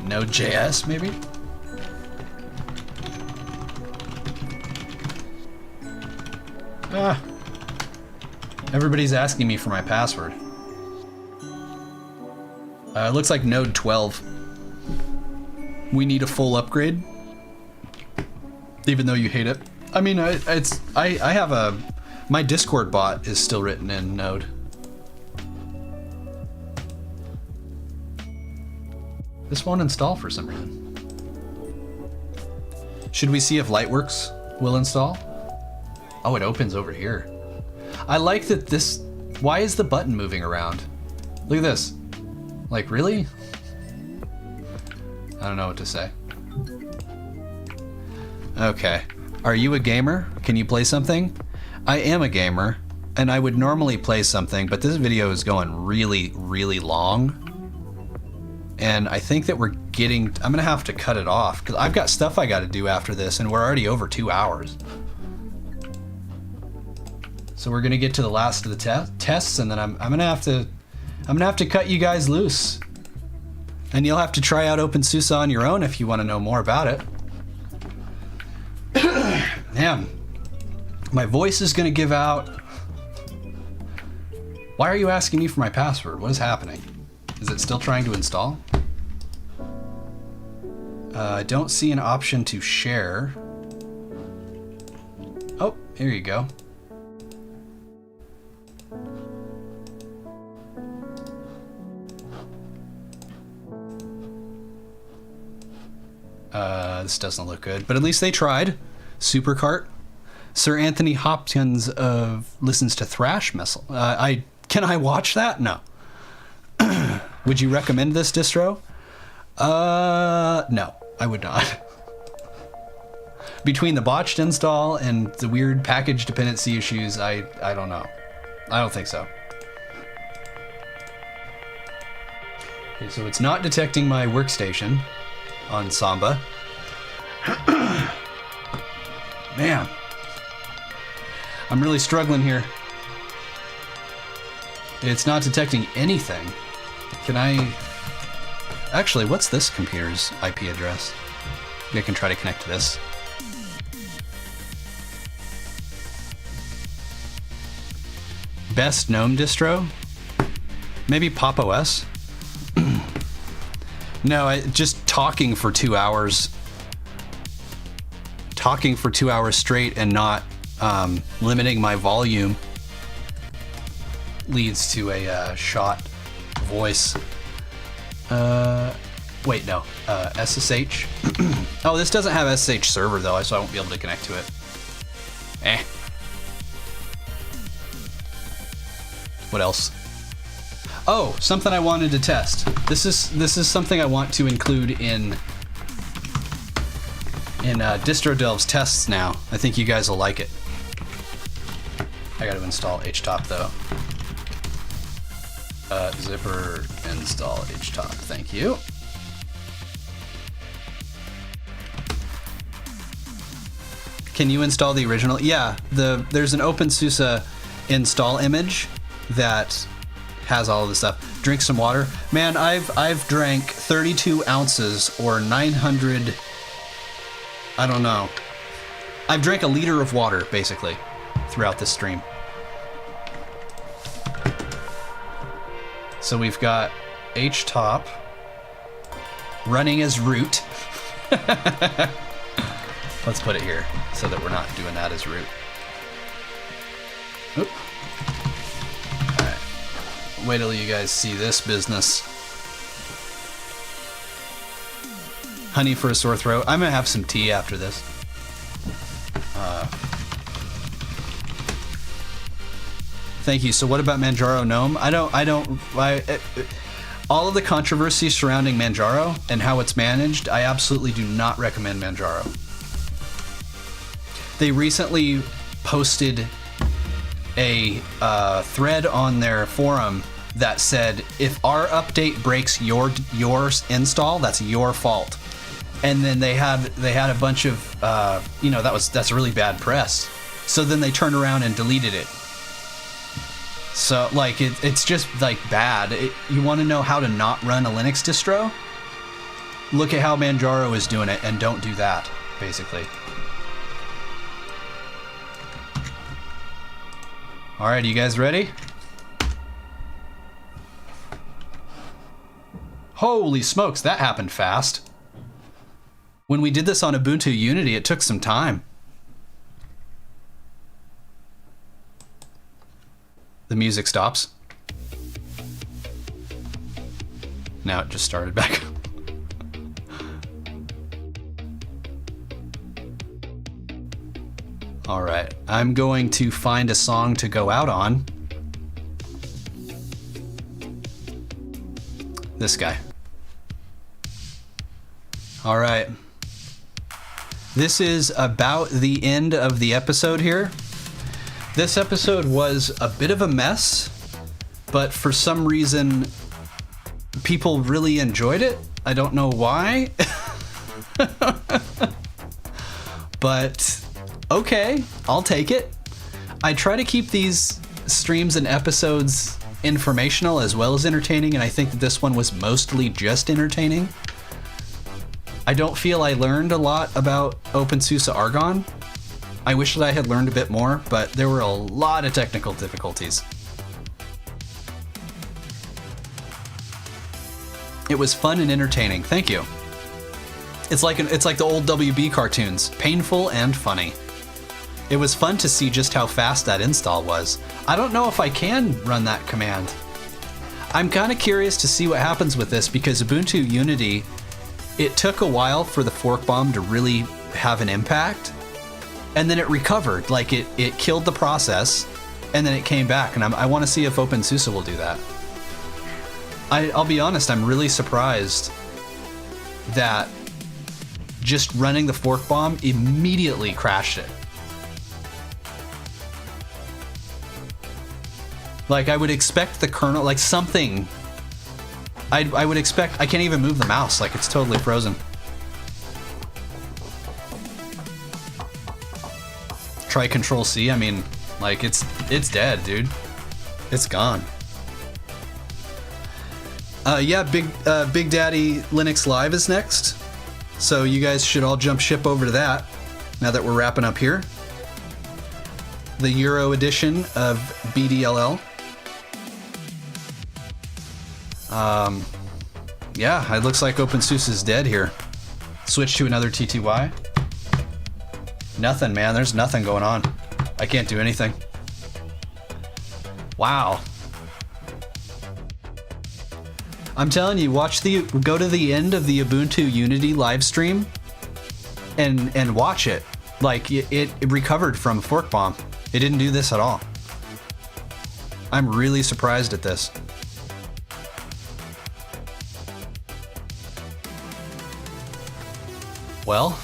Node.js maybe? Ah. Everybody's asking me for my password. It looks like Node 12. We need a full upgrade. Even though you hate it. I mean, I have a... My Discord bot is still written in Node. This won't install for some reason. Should we see if Lightworks will install? Oh, it opens over here. I like that this... Why is the button moving around? Look at this. Like, really? I don't know what to say. Okay. Are you a gamer? Can you play something? I am a gamer, and I would normally play something, but this video is going really, really long. And I think that we're getting... I'm gonna have to cut it off, because I've got stuff I gotta do after this, and we're already over 2 hours. So we're gonna get to the last of the tests, and then I'm gonna have to cut you guys loose. And you'll have to try out openSUSE on your own if you want to know more about it. Damn. My voice is gonna give out. Why are you asking me for my password? What is happening? Is it still trying to install? I don't see an option to share. Oh, here you go. This doesn't look good, but at least they tried. Supercart. Sir Anthony Hopkins listens to thrash metal. Can I watch that? No. Would you recommend this distro? No, I would not. Between the botched install and the weird package dependency issues, I don't know. I don't think so. Okay, so it's not detecting my workstation on Samba. Man, I'm really struggling here. It's not detecting anything. Can I... Actually, what's this computer's IP address? Maybe I can try to connect to this. Best GNOME distro? Maybe Pop! OS? No, just talking for 2 hours. Talking for 2 hours straight and not limiting my volume leads to a shot voice. Wait, no. SSH. Oh, this doesn't have SSH server though, so I won't be able to connect to it. What else? Oh, something I wanted to test. This is something I want to include in DistroDelve's tests now. I think you guys will like it. I got to install htop though. Zipper install htop. Thank you. Can you install the original? Yeah, there's an openSUSE install image that has all of this stuff. Drink some water. Man, I've drank 32 ounces or 900. I don't know. I've drank a liter of water basically throughout this stream. So we've got htop running as root. Let's put it here so that we're not doing that as root. Oop. All right. Wait till you guys see this business. Honey for a sore throat. I'm gonna have some tea after this. Thank you. So what about Manjaro GNOME? All of the controversy surrounding Manjaro and how it's managed, I absolutely do not recommend Manjaro. They recently posted a thread on their forum that said, if our update breaks your install, that's your fault. And then they had a bunch of that's really bad press. So then they turned around and deleted it. So like it's just like bad. You want to know how to not run a Linux distro? Look at how Manjaro is doing it and don't do that, basically. All right, you guys ready? Holy smokes, that happened fast. When we did this on Ubuntu Unity, it took some time. The music stops. Now it just started back. All right, I'm going to find a song to go out on. This guy. All right. This is about the end of the episode here. This episode was a bit of a mess, but for some reason, people really enjoyed it. I don't know why. But okay, I'll take it. I try to keep these streams and episodes informational as well as entertaining, and I think that this one was mostly just entertaining. I don't feel I learned a lot about openSUSE Argon. I wish that I had learned a bit more, but there were a lot of technical difficulties. It was fun and entertaining. Thank you. It's like the old WB cartoons, painful and funny. It was fun to see just how fast that install was. I don't know if I can run that command. I'm kind of curious to see what happens with this because Ubuntu Unity, it took a while for the fork bomb to really have an impact, and then it recovered. Like it killed the process, and then it came back, and I want to see if openSUSE will do that. I'll be honest, I'm really surprised that just running the fork bomb immediately crashed it. Like I would expect the kernel, like something. I would expect, I can't even move the mouse, like it's totally frozen. Try Control C, I mean, like it's dead, dude. It's gone. Yeah, Big Daddy Linux Live is next. So you guys should all jump ship over to that now that we're wrapping up here. The Euro edition of BDLL. Yeah, it looks like openSUSE is dead here. Switch to another TTY. Nothing, man. There's nothing going on. I can't do anything. Wow. I'm telling you, go to the end of the Ubuntu Unity live stream and watch it. Like it recovered from fork bomb. It didn't do this at all. I'm really surprised at this. Well,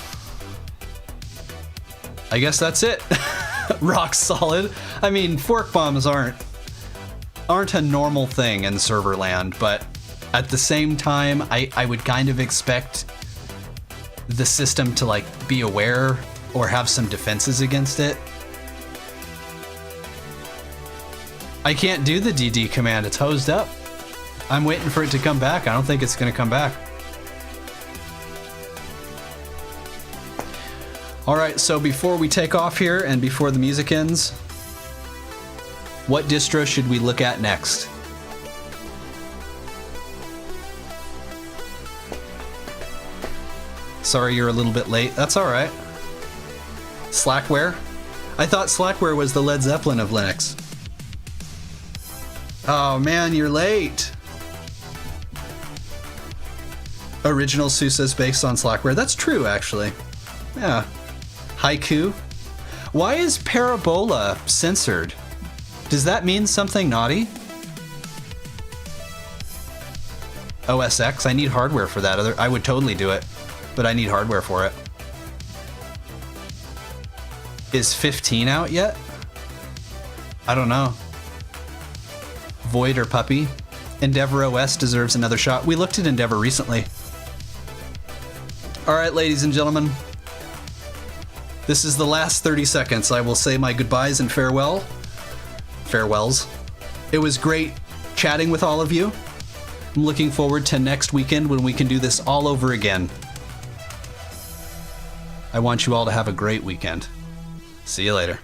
I guess that's it. Rock solid. I mean, fork bombs aren't a normal thing in server land, but at the same time, I would kind of expect the system to like be aware or have some defenses against it. I can't do the DD command, it's hosed up. I'm waiting for it to come back. I don't think it's gonna come back. All right, so before we take off here and before the music ends, what distro should we look at next? Sorry you're a little bit late. That's all right. Slackware? I thought Slackware was the Led Zeppelin of Linux. Oh man, you're late. Original SUSE is based on Slackware. That's true, actually. Yeah. Haiku. Why is Parabola censored? Does that mean something naughty? OS X? I need hardware for that. I would totally do it, but I need hardware for it. Is 15 out yet? I don't know. Void or Puppy? Endeavor OS deserves another shot. We looked at Endeavor recently. All right, ladies and gentlemen. This is the last 30 seconds. I will say my goodbyes and farewells. It was great chatting with all of you. I'm looking forward to next weekend when we can do this all over again. I want you all to have a great weekend. See you later.